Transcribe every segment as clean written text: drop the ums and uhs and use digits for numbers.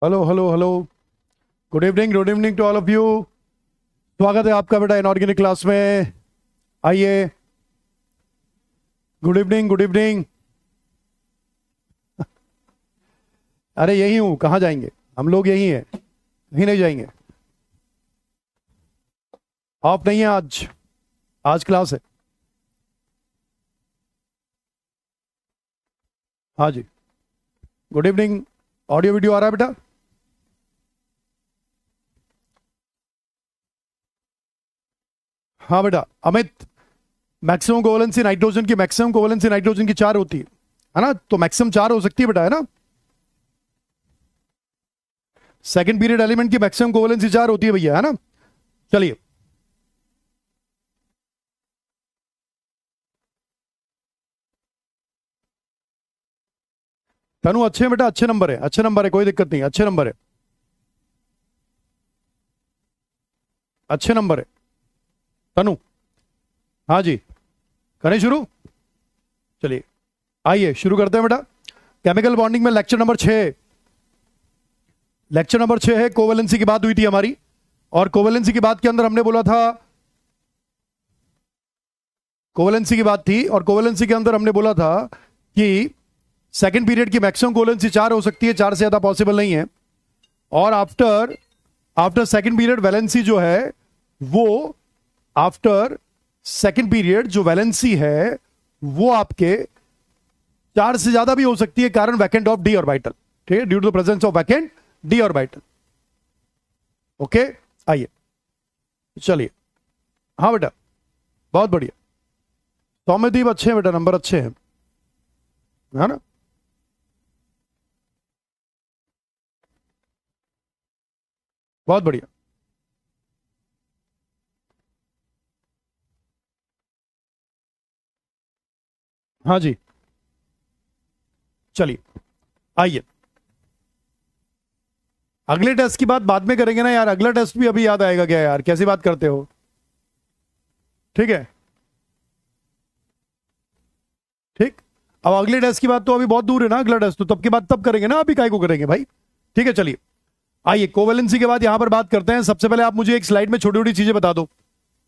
Hello hello hello. Good evening to all of you. स्वागत है आपका बेटा इनऑर्गेनिक क्लास में। आइए। Good evening good evening. अरे यही हूं, कहाँ जाएंगे हम लोग, यही हैं, कहीं नहीं जाएंगे। ऑफ नहीं है आज, आज क्लास है। हाँ जी, गुड इवनिंग। ऑडियो वीडियो आ रहा है बेटा? हाँ बेटा अमित, मैक्सिमम कोवेलेंसी नाइट्रोजन की, मैक्सिमम कोवेलेंसी नाइट्रोजन की 4 होती है ना, तो मैक्सिमम 4 हो सकती है बेटा, है ना। सेकंड पीरियड एलिमेंट की मैक्सिमम कोवेलेंसी 4 होती है भैया, है ना। चलिए, तनु अच्छे हैं बेटा, अच्छे नंबर है, अच्छे नंबर है, कोई दिक्कत नहीं, अच्छे नंबर है, अच्छे नंबर है तनु। हाँ जी, करें शुरू? चलिए आइए शुरू करते हैं बेटा। केमिकल बॉन्डिंग में लेक्चर नंबर 6, लेक्चर नंबर 6 है। कोवेलेंसी की बात हुई थी हमारी, और कोवेलेंसी की बात के अंदर हमने बोला था, कोवेलेंसी की बात थी और कोवेलेंसी के अंदर हमने बोला था कि सेकंड पीरियड की मैक्सिमम कोवेलेंसी 4 हो सकती है, 4 से ज्यादा पॉसिबल नहीं है। और after after second period valency जो है वो, आफ्टर सेकंड पीरियड जो वैलेंसी है वो आपके 4 से ज्यादा भी हो सकती है, कारण वैकेंट ऑफ डी ऑर्बिटल, ठीक है, due to the presence of vacant D orbital. Okay, आइए चलिए। हाँ बेटा, बहुत बढ़िया। सौम्यदीप अच्छे हैं बेटा, नंबर अच्छे हैं, है ना। बहुत बढ़िया। हाँ जी, चलिए आइए। अगले टेस्ट की बात बाद में करेंगे ना यार, अगला टेस्ट भी अभी याद आएगा क्या यार, कैसी बात करते हो। ठीक है, ठीक। अब अगले टेस्ट की बात तो अभी बहुत दूर है ना, अगला टेस्ट तो तब की बात तब करेंगे ना, अभी काय को करेंगे भाई। ठीक है, चलिए आइए। कोवेलेंसी के बाद यहां पर बात करते हैं। सबसे पहले आप मुझे एक स्लाइड में छोटी छोटी चीजें बता दो।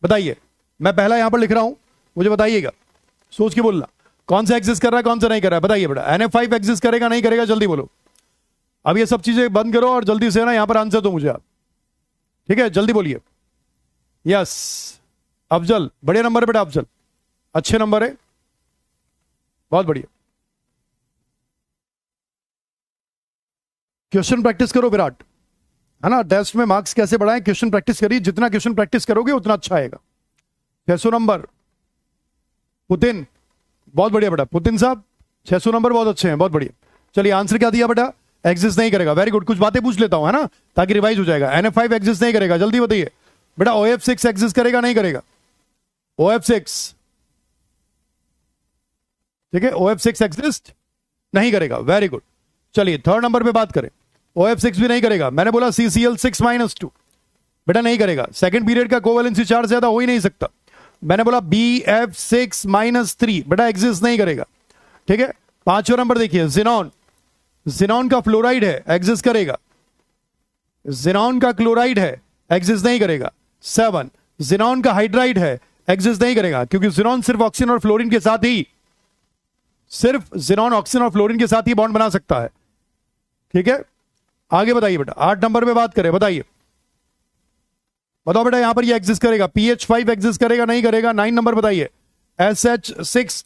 बताइए, मैं पहला यहां पर लिख रहा हूं, मुझे बताइएगा, सोच के बोलना कौन सा एग्जिस्ट कर रहा है, कौन सा नहीं कर रहा है। बताइए बेटा, NF5 एग्जिस्ट करेगा नहीं करेगा, जल्दी बोलो। अब ये सब चीजें बंद करो और जल्दी से ना यहां पर आंसर दो मुझे आप, ठीक है, जल्दी बोलिए। यस, अफजल बढ़िया नंबर है बेटा, अफजल अच्छे नंबर है, बहुत बढ़िया। क्वेश्चन प्रैक्टिस करो विराट, है ना। टेस्ट में मार्क्स कैसे बढ़ाएं, क्वेश्चन प्रैक्टिस करिए, जितना क्वेश्चन प्रैक्टिस करोगे उतना अच्छा आएगा। 600 नंबर पुतिन, बहुत बढ़िया बेटा, पुतिन साहब 600 नंबर बहुत अच्छे हैं, बहुत बढ़िया। चलिए आंसर क्या दिया बेटा? एग्जिस्ट नहीं करेगा, वेरी गुड। कुछ बातें पूछ लेता हूं, है ना, ताकि रिवाइज हो जाएगा। NF5 एग्जिस्ट नहीं करेगा, जल्दी बताइए बेटा। OF6 एग्जिस्ट करेगा नहीं करेगा? OF6, ठीक है, OF6 एग्जिस्ट नहीं करेगा, वेरी गुड। चलिए थर्ड नंबर पे बात करें। OF6 भी नहीं करेगा, मैंने बोला CCl6-2, बेटा नहीं करेगा। सेकंड पीरियड का कोवेलेंसी 4 से ज्यादा हो ही नहीं सकता, मैंने बोला BF6-3, बेटा एग्जिस्ट नहीं करेगा, ठीक है। पांचवा नंबर देखिए, जिनॉन, जिनॉन का फ्लोराइड है, एग्जिस्ट करेगा। जिनॉन का क्लोराइड है, एग्जिस्ट नहीं करेगा। 7, जिनॉन का हाइड्राइड है, एग्जिस्ट नहीं करेगा, क्योंकि जिनॉन सिर्फ ऑक्सीजन और फ्लोरीन के साथ ही, सिर्फ जिनॉन ऑक्सीजन और फ्लोरीन के साथ ही बॉन्ड बना सकता है, ठीक है। आगे बताइए बेटा, 8 नंबर पे बात करें, बताइए, बताओ बेटा, यहां पर ये एग्जिस्ट करेगा। PH5 एग्जिस्ट करेगा नहीं करेगा? 9 नंबर बताइए, SH6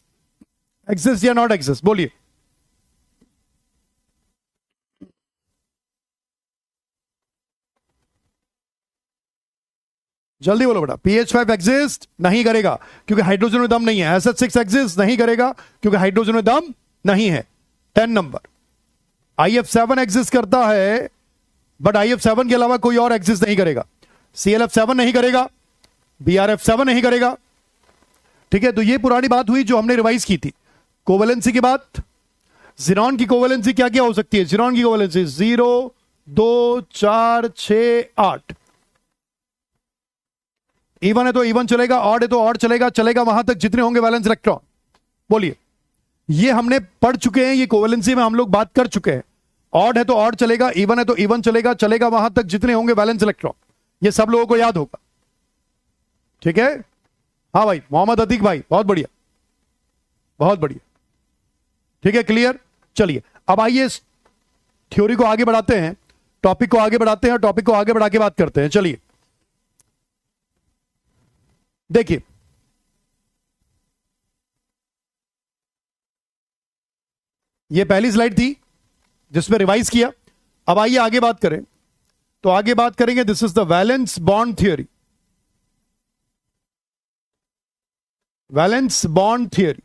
एग्जिस्ट या नॉट एग्जिस्ट, बोलिए। जल्दी बोलो बेटा। PH5 एग्जिस्ट नहीं करेगा क्योंकि हाइड्रोजन में दम नहीं है। SH6 एग्जिस्ट नहीं करेगा क्योंकि हाइड्रोजन में दम नहीं है। 10 नंबर, IF7 एग्जिस्ट करता है, बट IF7 के अलावा कोई और एग्जिस्ट नहीं करेगा। ClF7 नहीं करेगा, BrF7 नहीं करेगा, ठीक है। तो ये पुरानी बात हुई जो हमने रिवाइज की थी। कोवेलेंसी की बात, जिनॉन की कोवेलेंसी क्या क्या हो सकती है? जिनॉन की कोवेलेंसी 0, 2, 4, 6, 8। इवन है तो इवन चलेगा, ऑड है तो ऑड चलेगा, चलेगा वहां तक जितने होंगे वैलेंस इलेक्ट्रॉन। बोलिए, ये हमने पढ़ चुके हैं, ये कोवेलेंसी में हम लोग बात कर चुके हैं। ऑड है तो ऑड चलेगा, इवन है तो इवन चलेगा, चलेगा वहां तक जितने होंगे वैलेंस इलेक्ट्रॉन। ये सब लोगों को याद होगा, ठीक है। हाँ भाई मोहम्मद अतीक भाई, बहुत बढ़िया बहुत बढ़िया, ठीक है, क्लियर। चलिए अब आइए इस थ्योरी को आगे बढ़ाते हैं, टॉपिक को आगे बढ़ाते हैं, टॉपिक को आगे बढ़ा के बात करते हैं। चलिए देखिए, ये पहली स्लाइड थी जिसमें रिवाइज किया। अब आइए आगे बात करें, तो आगे बात करेंगे, this is the valence bond theory. Valence bond theory,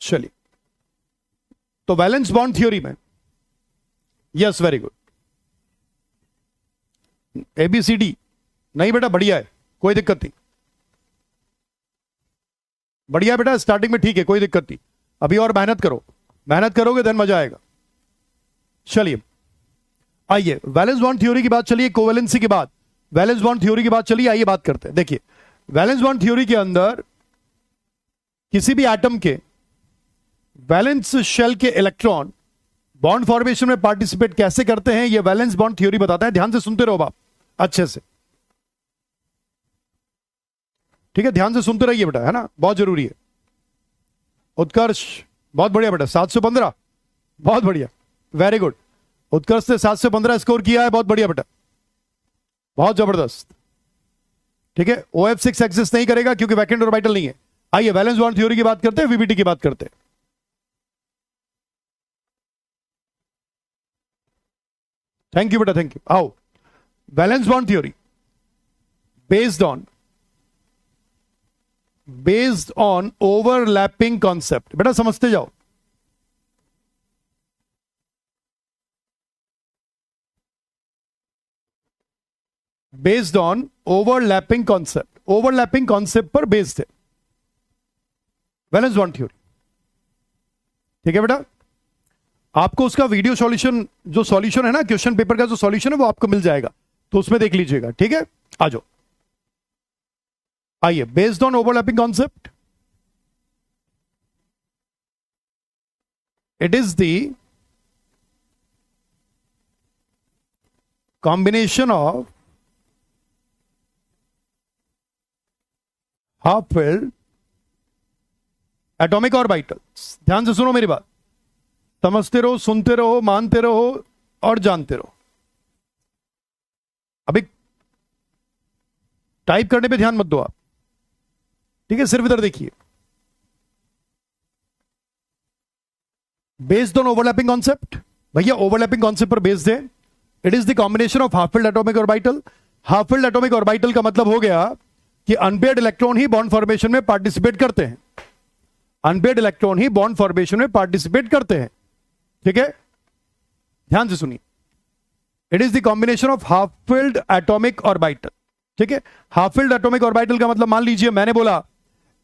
चलिए तो वैलेंस बॉन्ड थ्योरी में, यस वेरी गुड, एबीसीडी नहीं बेटा, बढ़िया है, कोई दिक्कत नहीं, बढ़िया बेटा, स्टार्टिंग में ठीक है, कोई दिक्कत नहीं, अभी और मेहनत करो, मेहनत करोगे देन मजा आएगा। चलिए आइए वैलेंस बॉन्ड थ्योरी की बात, चलिए कोवेलेंसी के बाद वैलेंस बॉन्ड थ्योरी की बात, चलिए आइए बात करते हैं। देखिए वैलेंस बॉन्ड थ्योरी के अंदर किसी भी एटम के वैलेंस शेल के इलेक्ट्रॉन बॉन्ड फॉर्मेशन में पार्टिसिपेट कैसे करते हैं, यह वैलेंस बॉन्ड थ्योरी बताता है। ध्यान से सुनते रहो बाप, अच्छे से, ठीक है, ध्यान से सुनते रहिए बेटा, है ना, बहुत जरूरी है। उत्कर्ष बहुत बढ़िया बेटा, 715, बहुत बढ़िया, वेरी गुड। उत्कर्ष ने 715 स्कोर किया है, बहुत बढ़िया बेटा, बहुत जबरदस्त, ठीक है। OF6 एक्सिस्ट नहीं करेगा क्योंकि वैकेंट ऑर्बिटल नहीं है। आइए वैलेंस बॉन्ड थ्योरी की बात करते हैं, VBT की बात करते हैं। थैंक यू बेटा, थैंक यू। आओ, valence bond theory based on overlapping concept, बेटा समझते जाओ। Based on overlapping concept, overlapping concept पर बेस्ड है वैलेंस बॉन्ड थ्योरी, ठीक है बेटा। आपको उसका वीडियो सॉल्यूशन, जो सॉल्यूशन है ना क्वेश्चन पेपर का, जो सॉल्यूशन है वो आपको मिल जाएगा, तो उसमें देख लीजिएगा, ठीक है। आ जाओ, आइए, based on overlapping concept, it is the combination of half filled atomic orbitals. ध्यान से सुनो मेरी बात, समझते रहो, सुनते रहो, मानते रहो और जानते रहो। अभी टाइप करने पे ध्यान मत दो आप, ठीक है, सिर्फ इधर देखिए। बेस्ड ऑन ओवरलैपिंग कॉन्सेप्ट, भैया ओवरलैपिंग कॉन्सेप्ट पर बेस्ड है। It is the combination of half filled atomic orbital. Half filled atomic orbital का मतलब हो गया कि अनपेयर्ड इलेक्ट्रॉन ही बॉन्ड फॉर्मेशन में पार्टिसिपेट करते हैं, अनपेयर्ड इलेक्ट्रॉन ही बॉन्ड फॉर्मेशन में पार्टिसिपेट करते हैं, ठीक है, ध्यान से सुनिए। It is the combination of half filled atomic orbital, ठीक है। हाफ फिल्ड एटॉमिक ऑर्बिटल का मतलब, मान लीजिए मैंने बोला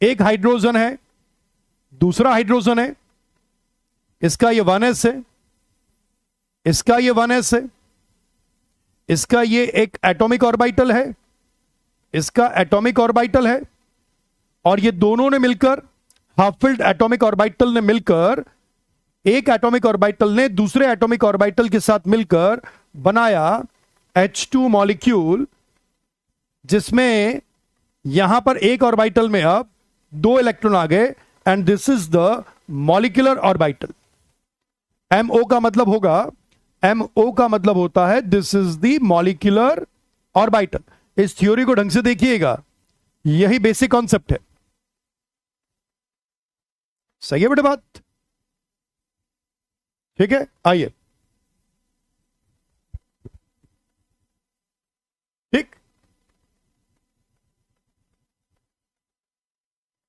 एक हाइड्रोजन है, दूसरा हाइड्रोजन है, इसका ये 1s है, इसका ये 1s है, इसका ये एक एटॉमिक ऑर्बिटल है, इसका एटॉमिक ऑर्बिटल है, और ये दोनों ने मिलकर, हाफ फिल्ड एटॉमिक ऑर्बिटल ने मिलकर, एक एटॉमिक ऑर्बिटल ने दूसरे एटॉमिक ऑर्बिटल के साथ मिलकर बनाया H2 मॉलिक्यूल, जिसमें यहां पर एक ऑर्बिटल में अब 2 इलेक्ट्रॉन आ गए, and this is the molecular orbital. MO का मतलब होगा, MO का मतलब होता है this is the molecular orbital. इस थ्योरी को ढंग से देखिएगा, यही बेसिक कॉन्सेप्ट है, सही है बेटे बात, ठीक है। आइए, ठीक,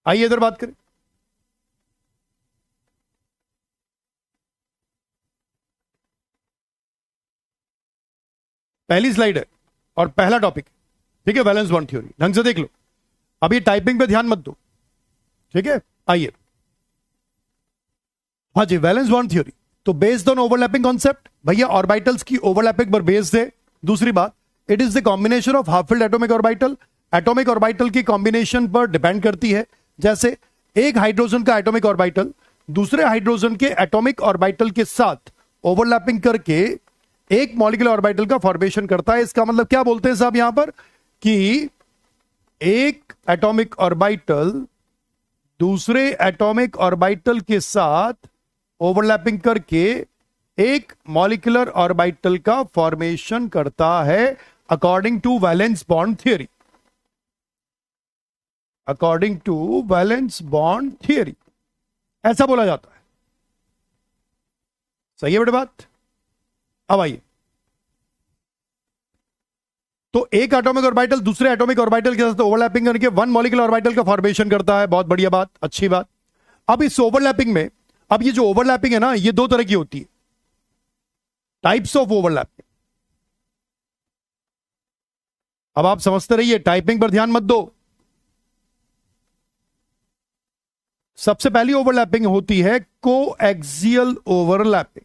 आइए इधर बात करें। पहली स्लाइड है और पहला टॉपिक, ठीक है, वैलेंस बॉन्ड थ्योरी, ढंग से देख लो। अब ये टाइपिंग पे ध्यान मत दो, ठीक है। आइए, हाँ जी, वैलेंस बॉन्ड थ्योरी तो बेस्ड ऑन ओवरलैपिंग कॉन्सेप्ट, भैया ऑर्बिटल्स की ओवरलैपिंग पर बेस्ड है। दूसरी बात, it is the combination of half filled atomic orbital, atomic orbital की कॉम्बिनेशन पर डिपेंड करती है। जैसे एक हाइड्रोजन का एटॉमिक ऑर्बिटल दूसरे हाइड्रोजन के एटॉमिक ऑर्बिटल के साथ ओवरलैपिंग करके एक मॉलिक्यूलर ऑर्बिटल का फॉर्मेशन करता है। इसका मतलब क्या बोलते हैं साहब यहां पर कि एक एटॉमिक ऑर्बिटल दूसरे एटॉमिक ऑर्बिटल के साथ ओवरलैपिंग करके एक मॉलिक्यूलर ऑर्बिटल का फॉर्मेशन करता है according to valence bond theory. According to valence bond theory ऐसा बोला जाता है। सही है बेटे बात। अब आइए, तो एक एटॉमिक ऑर्बिटल दूसरे एटॉमिक ऑर्बिटल के साथ ओवरलैपिंग करके वन मॉलिक्यूलर ऑर्बिटल का फॉर्मेशन करता है। बहुत बढ़िया बात, अच्छी बात। अब इस ओवरलैपिंग में, अब ये जो ओवरलैपिंग है ना, ये दो तरह की होती है, टाइप्स ऑफ ओवरलैपिंग। अब आप समझते रहिए, टाइपिंग पर ध्यान मत दो। सबसे पहली ओवरलैपिंग होती है कोएक्सियल ओवरलैपिंग।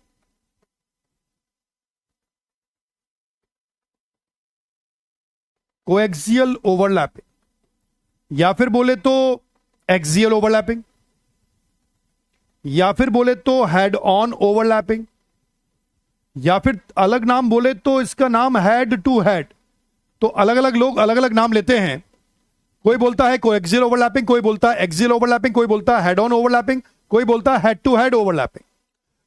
कोएक्सियल ओवरलैपिंग, या फिर बोले तो एक्सियल ओवरलैपिंग, या फिर बोले तो हेड ऑन ओवरलैपिंग, या फिर अलग नाम बोले तो इसका नाम हेड टू हेड। तो अलग अलग लोग अलग अलग नाम लेते हैं। कोई बोलता है कोएक्सियल ओवरलैपिंग, कोई बोलता है एक्सियल ओवरलैपिंग, कोई बोलता है हेड ऑन ओवरलैपिंग, कोई बोलता है हेड टू हेड ओवरलैपिंग।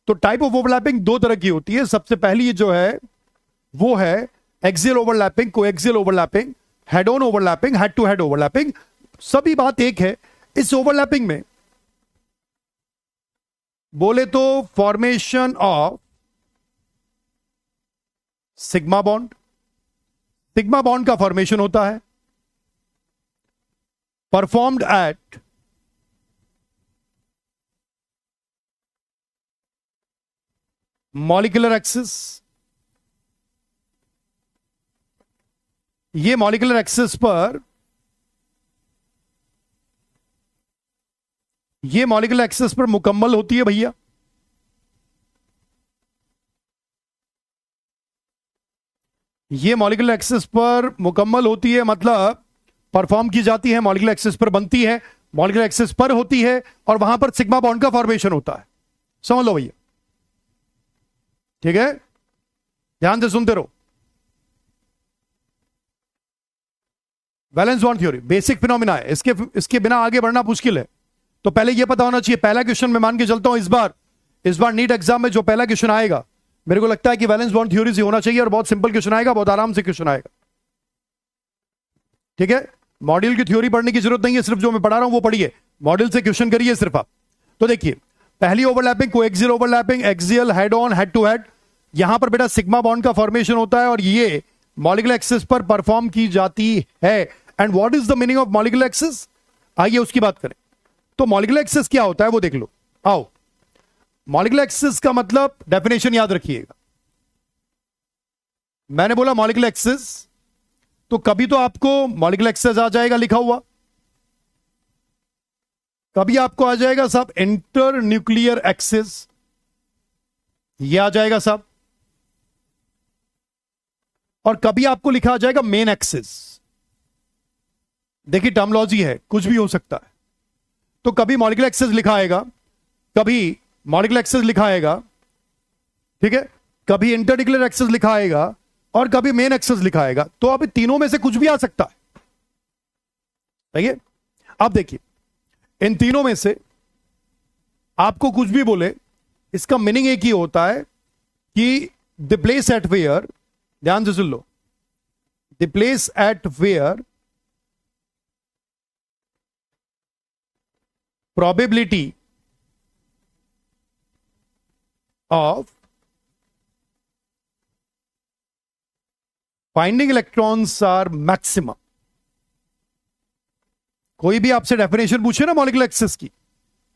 तो टाइप ऑफ ओवरलैपिंग दो तरह की होती है। सबसे पहली जो है वो है axial overlapping, coaxial overlapping, head on overlapping, head to head overlapping. सभी बात एक है। इस ओवरलैपिंग में बोले तो formation of sigma bond, sigma bond का फॉर्मेशन होता है, परफॉर्म्ड एट मॉलिक्यूलर एक्सिस। ये मॉलिक्यूलर एक्सिस पर, ये मॉलिक्यूलर एक्सिस पर मुकम्मल होती है भैया। ये मॉलिक्यूलर एक्सिस पर मुकम्मल होती है, मतलब परफॉर्म की जाती है, मॉलिक्यूलर एक्सिस पर बनती है, मॉलिक्यूलर एक्सिस पर होती है, और वहां पर सिग्मा बॉन्ड का फॉर्मेशन होता है। समझ लो भैया, ठीक है, ध्यान से सुनते रहो। Valence bond theory basic phenomena है, इसके बिना आगे बढ़ना मुश्किल है। तो पहले यह पता होना चाहिए। पहला क्वेश्चन मैं मान के चलता हूं इस बार नीट एग्जाम में जो पहला क्वेश्चन आएगा, मेरे को लगता है कि वैलेंस बॉन्ड थ्योरी से होना चाहिए, और बहुत सिंपल क्वेश्चन आएगा, बहुत आराम से क्वेश्चन आएगा। ठीक है, मॉड्यूल की थ्योरी पढ़ने की जरूरत नहीं है, सिर्फ जो मैं पढ़ा रहा हूं वो पढ़िए, मॉड्यूल से क्वेश्चन करिए सिर्फ आप। तो देखिए, पहली overlapping coaxial overlapping, axial, head on, head to head. यहां पर बेटा सिग्मा बॉन्ड का फॉर्मेशन होता है, और ये मॉलिक्यूलर एक्सिस पर परफॉर्म की जाती है। And what is the meaning of molecular axis, आइए उसकी बात करें। तो मॉलिक्यूलर एक्सिस क्या होता है वो देख लो। आओ, मॉलिक्यूलर एक्सिस का मतलब डेफिनेशन याद रखिएगा। मैंने बोला मॉलिक्यूलर एक्सिस, तो कभी तो आपको मॉलिक्यूलर एक्सिस आ जाएगा लिखा हुआ, कभी आपको आ जाएगा साहब इंटर न्यूक्लियर एक्सिस, ये आ जाएगा साहब, और कभी आपको लिखा आ जाएगा मेन एक्सिस। देखिए टर्मिनोलॉजी है, कुछ भी हो सकता है। तो कभी मॉलिक्यूलर एक्सिस लिखा आएगा, कभी मॉलिक्यूलर एक्सिस लिखा आएगा, ठीक है, कभी इंटरन्यूक्लियर एक्सिस लिखा आएगा, और कभी मेन एक्सिस लिखा आएगा। तो अब तीनों में से कुछ भी आ सकता है। सही है। अब देखिए, इन तीनों में से आपको कुछ भी बोले, इसका मीनिंग एक ही होता है कि द प्लेस एट वेयर, ध्यान से सुन लो, the place at where probability of finding electrons are maximum। कोई भी आपसे डेफिनेशन पूछे ना मॉलिक्यूलर एक्सिस की,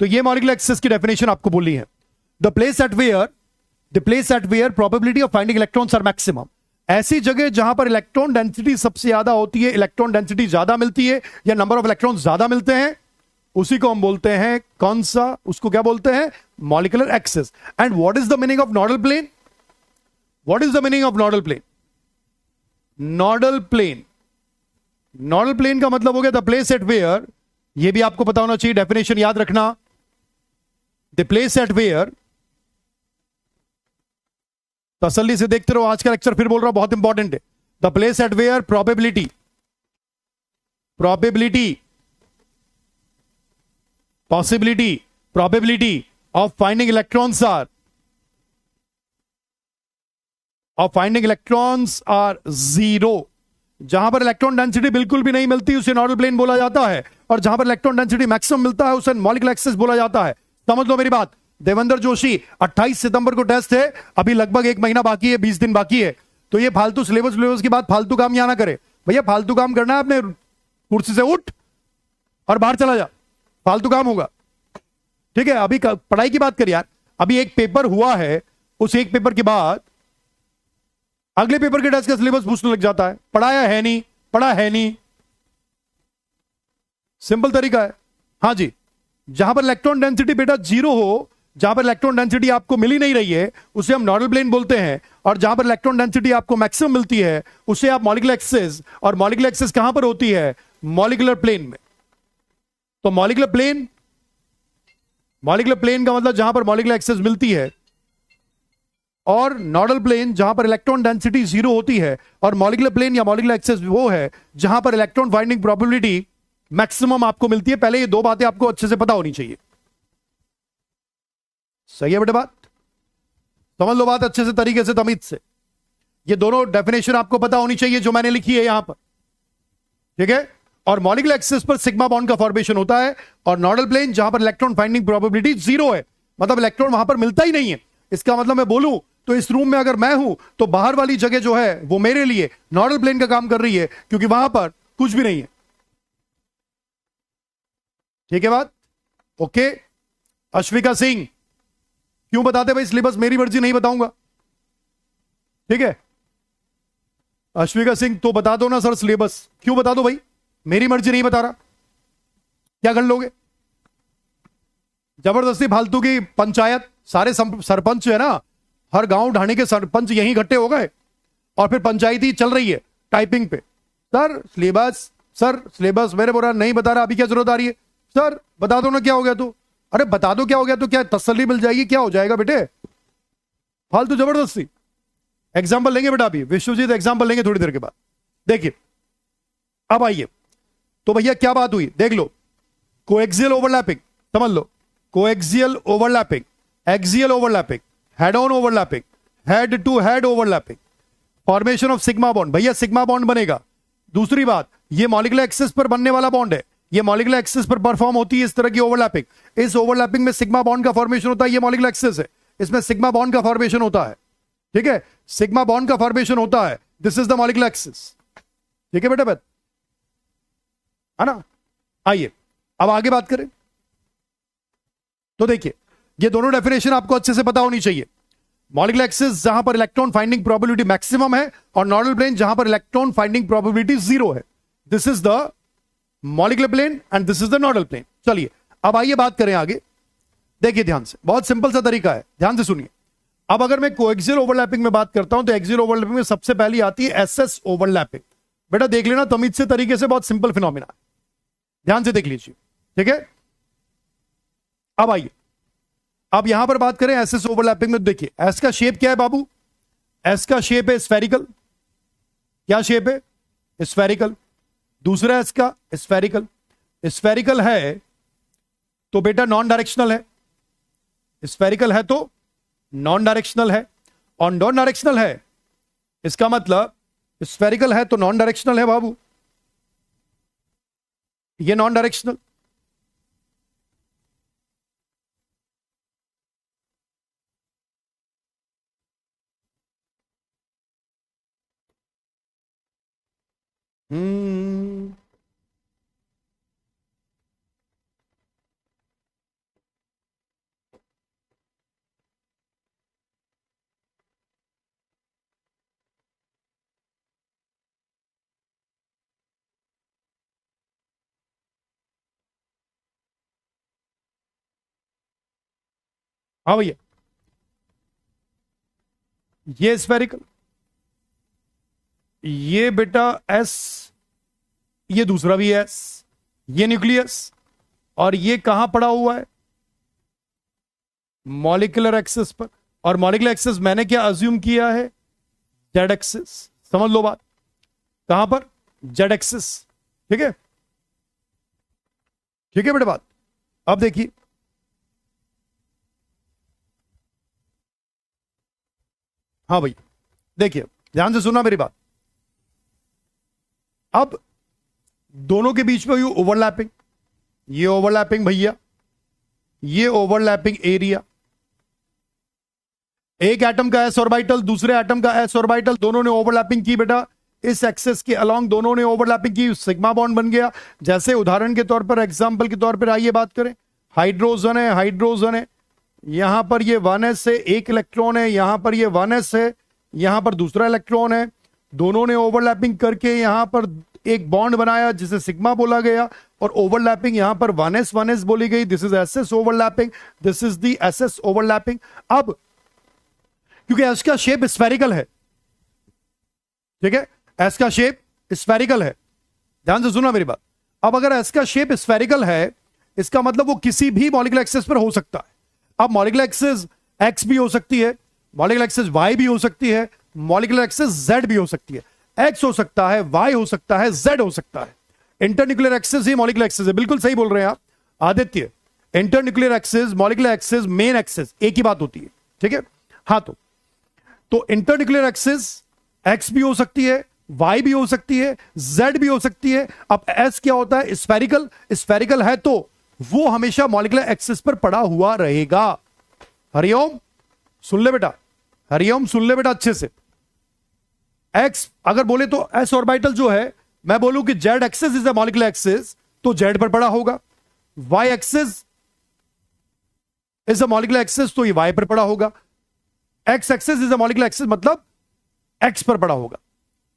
तो ये मॉलिक्यूलर एक्सिस की डेफिनेशन आपको बोलनी है। The place at where probability of finding electrons are maximum. ऐसी जगह जहां पर इलेक्ट्रॉन डेंसिटी सबसे ज्यादा होती है, इलेक्ट्रॉन डेंसिटी ज्यादा मिलती है, या नंबर ऑफ इलेक्ट्रॉन ज्यादा मिलते हैं, उसी को हम बोलते हैं कौन सा, उसको क्या बोलते हैं, molecular axis. And what is the meaning of nodal plane, what is the meaning of nodal plane, nodal plane, nodal plane का मतलब हो गया द प्लेस एट वेयर, ये भी आपको पता होना चाहिए, डेफिनेशन याद रखना। द प्लेस एट वेयर, तसल्ली से देखते रहो, आज का लेक्चर फिर बोल रहा हूं बहुत इंपॉर्टेंट है। The place at where probability possibility probability of finding electrons are zero। जहां पर इलेक्ट्रॉन डेंसिटी बिल्कुल भी नहीं मिलती उसे नॉडल प्लेन बोला जाता है, और जहां पर इलेक्ट्रॉन डेंसिटी मैक्सिमम मिलता है उसे मॉलिक्यूलर एक्सिस बोला जाता है। समझ लो मेरी बात। देवेंद्र जोशी 28 सितंबर को टेस्ट है, अभी लगभग 1 महीना बाकी है, 20 दिन बाकी है, तो ये फालतू सिलेबस की बात, फालतू काम यहां ना करे भैया। फालतू काम करना है अपने कुर्सी से उठ और बाहर चला जा, फालतू काम होगा, ठीक है। अभी पढ़ाई की बात कर यार। अभी एक पेपर हुआ है, उस एक पेपर के बाद अगले पेपर के टेस्ट का सिलेबस पूछने लग जाता है, पढ़ाया है नहीं, पढ़ा है नहीं। सिंपल तरीका है। हाँ जी, जहां पर इलेक्ट्रॉन डेंसिटी बेटा जीरो हो, जहां पर इलेक्ट्रॉन डेंसिटी आपको मिल ही नहीं रही है उसे हम नॉडल प्लेन बोलते हैं, और जहां पर इलेक्ट्रॉन डेंसिटी आपको मैक्सिमम मिलती है उसे आप मॉलिक्यूलर एक्सिस। और मॉलिक्यूलर एक्सिस कहां पर होती है? मॉलिक्यूलर प्लेन में। तो मॉलिक्यूलर प्लेन का मतलब जहां पर मॉलिक्यूलर एक्सिस मिलती है, और नॉडल प्लेन जहां पर इलेक्ट्रॉन डेंसिटी जीरो होती है, और मॉलिक्यूलर प्लेन या मॉलिक्यूलर एक्सिस वो है जहां पर इलेक्ट्रॉन फाइंडिंग प्रोबेबिलिटी मैक्सिमम आपको मिलती है। पहले ये दो बातें आपको अच्छे से पता होनी चाहिए। सही है बेटे बात? समझ लो बात अच्छे से, तरीके से, तमीज से। ये दोनों डेफिनेशन आपको पता होनी चाहिए जो मैंने लिखी है यहां पर, ठीक है। और मॉलिक्यूलर एक्सिस पर सिग्मा बॉन्ड का फॉर्मेशन होता है, और नॉडल प्लेन जहां पर इलेक्ट्रॉन फाइंडिंग प्रोबेबिलिटी जीरो है, मतलब इलेक्ट्रॉन वहां पर मिलता ही नहीं है। इसका मतलब मैं बोलूं तो इस रूम में अगर मैं हूं तो बाहर वाली जगह जो है वो मेरे लिए नॉडल प्लेन का काम कर रही है, क्योंकि वहां पर कुछ भी नहीं है। ठीक है बात? ओके। अश्विका सिंह, क्यों बताते भाई सिलेबस? मेरी मर्जी नहीं बताऊंगा, ठीक है। अश्विका सिंह तो बता दो ना सर सिलेबस, क्यों बता दो भाई, मेरी मर्जी नहीं बता रहा, क्या कर लोगे? जबरदस्ती फालतू की पंचायत। सारे सरपंच है ना, हर गांव ढाणी के सरपंच यहीं इकट्ठे हो गए, और फिर पंचायती चल रही है टाइपिंग पे। सर सिलेबस मेरे बोला नहीं बता रहा, अभी क्या जरूरत आ रही है? सर बता दो ना क्या हो गया तो। अरे बता दो क्या हो गया तो क्या तसल्ली मिल जाएगी? क्या हो जाएगा बेटे? फालतू जबरदस्ती। एग्जाम्पल लेंगे बेटा, अभी विश्वजीत एग्जाम्पल लेंगे थोड़ी देर के बाद। देखिए अब आइए, तो भैया क्या बात हुई देख लो। कोएक्सियल ओवरलैपिंग, समझ लो। Coaxial overlapping, axial overlapping, head on overlapping, head to head overlapping, formation of sigma bond. भैया सिग्मा बॉन्ड बनेगा। दूसरी बात, ये मॉलिक्यूलर एक्सिस पर बनने वाला बॉन्ड है, ये मॉलिक्यूलर एक्सिस पर परफॉर्म होती है इस तरह की ओवरलैपिंग। इस ओवरलैपिंग में सिग्मा बॉन्ड का फॉर्मेशन होता है, ये मॉलिक्यूलर एक्सिस है, इसमें सिग्मा बॉन्ड का फॉर्मेशन होता है, ठीक है। सिग्मा बॉन्ड का फॉर्मेशन होता है, this is the molecular axis, ठीक है बेटा, है ना। आइए अब आगे बात करें। तो देखिए ये दोनों डेफिनेशन आपको अच्छे से पता होनी चाहिए। मॉलिक्यूलर एक्सिस जहां पर इलेक्ट्रॉन फाइंडिंग प्रोबेबिलिटी मैक्सिमम है, और नॉडल प्लेन जहां पर इलेक्ट्रॉन फाइंडिंग प्रोबेबिलिटी जीरो है। This is the molecular plane and this is the nodal plane. चलिए अब आइए बात करें आगे। देखिए ध्यान से, बहुत सिंपल सा तरीका है, ध्यान से सुनिए। अब अगर मैं कोएक्सियल ओवरलैपिंग में बात करता हूं तो एक्सियल ओवरलैपिंग में सबसे पहली आती है एसएस ओवरलैपिंग। बेटा देख लेना तमीज से, तरीके से, बहुत सिंपल फिनोमिना है, ध्यान से देख लीजिए, ठीक है। अब आइए, अब यहां पर बात करें एसएस ओवरलैपिंग में। देखिए एस का शेप क्या है बाबू? एस का शेप है स्फेरिकल। क्या शेप है? स्फेरिकल। दूसरा एस का स्फेरिकल। स्फेरिकल है तो बेटा नॉन डायरेक्शनल है, स्फेरिकल है तो नॉन डायरेक्शनल है, और नॉन डायरेक्शनल है इसका मतलब स्फेरिकल है तो नॉन डायरेक्शनल है बाबू, ये नॉन डायरेक्शनल। हम्म हाँ भैया, ये स्फेरिकल, ये बेटा एस, ये दूसरा भी एस, ये न्यूक्लियस, और ये कहां पड़ा हुआ है? मॉलिक्यूलर एक्सिस पर, और मॉलिक्यूलर एक्सिस मैंने क्या अज्यूम किया है, जेड एक्सिस। समझ लो बात, कहां पर, जेड एक्सिस। ठीक है, ठीक है बेटे बात। अब देखिए, हाँ भाई देखिए ध्यान से सुनना मेरी बात। अब दोनों के बीच में हुई ओवरलैपिंग, ये ओवरलैपिंग भैया, ये ओवरलैपिंग एरिया, एक एटम का एस ऑर्बिटल दूसरे एटम का एस ऑर्बिटल, दोनों ने ओवरलैपिंग की बेटा, इस एक्सेस के अलोंग दोनों ने ओवरलैपिंग की, सिग्मा बॉन्ड बन गया। जैसे उदाहरण के तौर पर, एग्जांपल के तौर पर आइए बात करें, हाइड्रोजन है, हाइड्रोजन है, यहां पर ये 1s है, एक इलेक्ट्रॉन है, यहां पर ये 1s है, यहां पर दूसरा इलेक्ट्रॉन है, दोनों ने ओवरलैपिंग करके यहां पर एक बॉन्ड बनाया जिसे सिग्मा बोला गया, और ओवरलैपिंग यहां पर 1s 1s बोली गई, this is SS overlapping, this is the SS overlapping. अब क्योंकि एस का शेप स्फेरिकल है, ठीक है, एस का शेप स्फेरिकल है, ध्यान से सुना मेरी बात। अब अगर एस का शेप स्फेरिकल है, इसका मतलब वो किसी भी मॉलिक्यूलर एक्सिस पर हो सकता है। अब मॉलिक्यूलर एक्सिस एक्स भी हो सकती है, मॉलिक्यूलर एक्सिस वाई भी हो सकती है, मॉलिक्यूलर एक्सिस जेड भी हो सकती है। एक्स हो सकता है, वाई हो सकता है, जेड हो सकता है। इंटरन्यूक्लियर एक्सिस ही मॉलिक्यूलर एक्सिस है, बिल्कुल सही बोल रहे हैं आप Aditya. Internuclear axis, molecular axis, main axis एक ही बात होती है, ठीक है। हाँ, तो इंटरन्यूक्लियर एक्सिस एक्स भी हो सकती है, वाई भी हो सकती है, जेड भी हो सकती है। अब एस क्या होता है, स्फेरिकल, स्फेरिकल है तो वो हमेशा मॉलिक्यूलर एक्सिस पर पड़ा हुआ रहेगा। हरिओम सुन ले बेटा, हरिओम सुन ले बेटा अच्छे से। एक्स अगर बोले तो एस ऑर्बिटल जो है, मैं बोलूं कि Z axis is a molecular axis, तो जेड पर पड़ा होगा। Y axis is a molecular axis, तो ये वाई पर पड़ा होगा। X axis is a molecular axis, मतलब एक्स पर पड़ा होगा।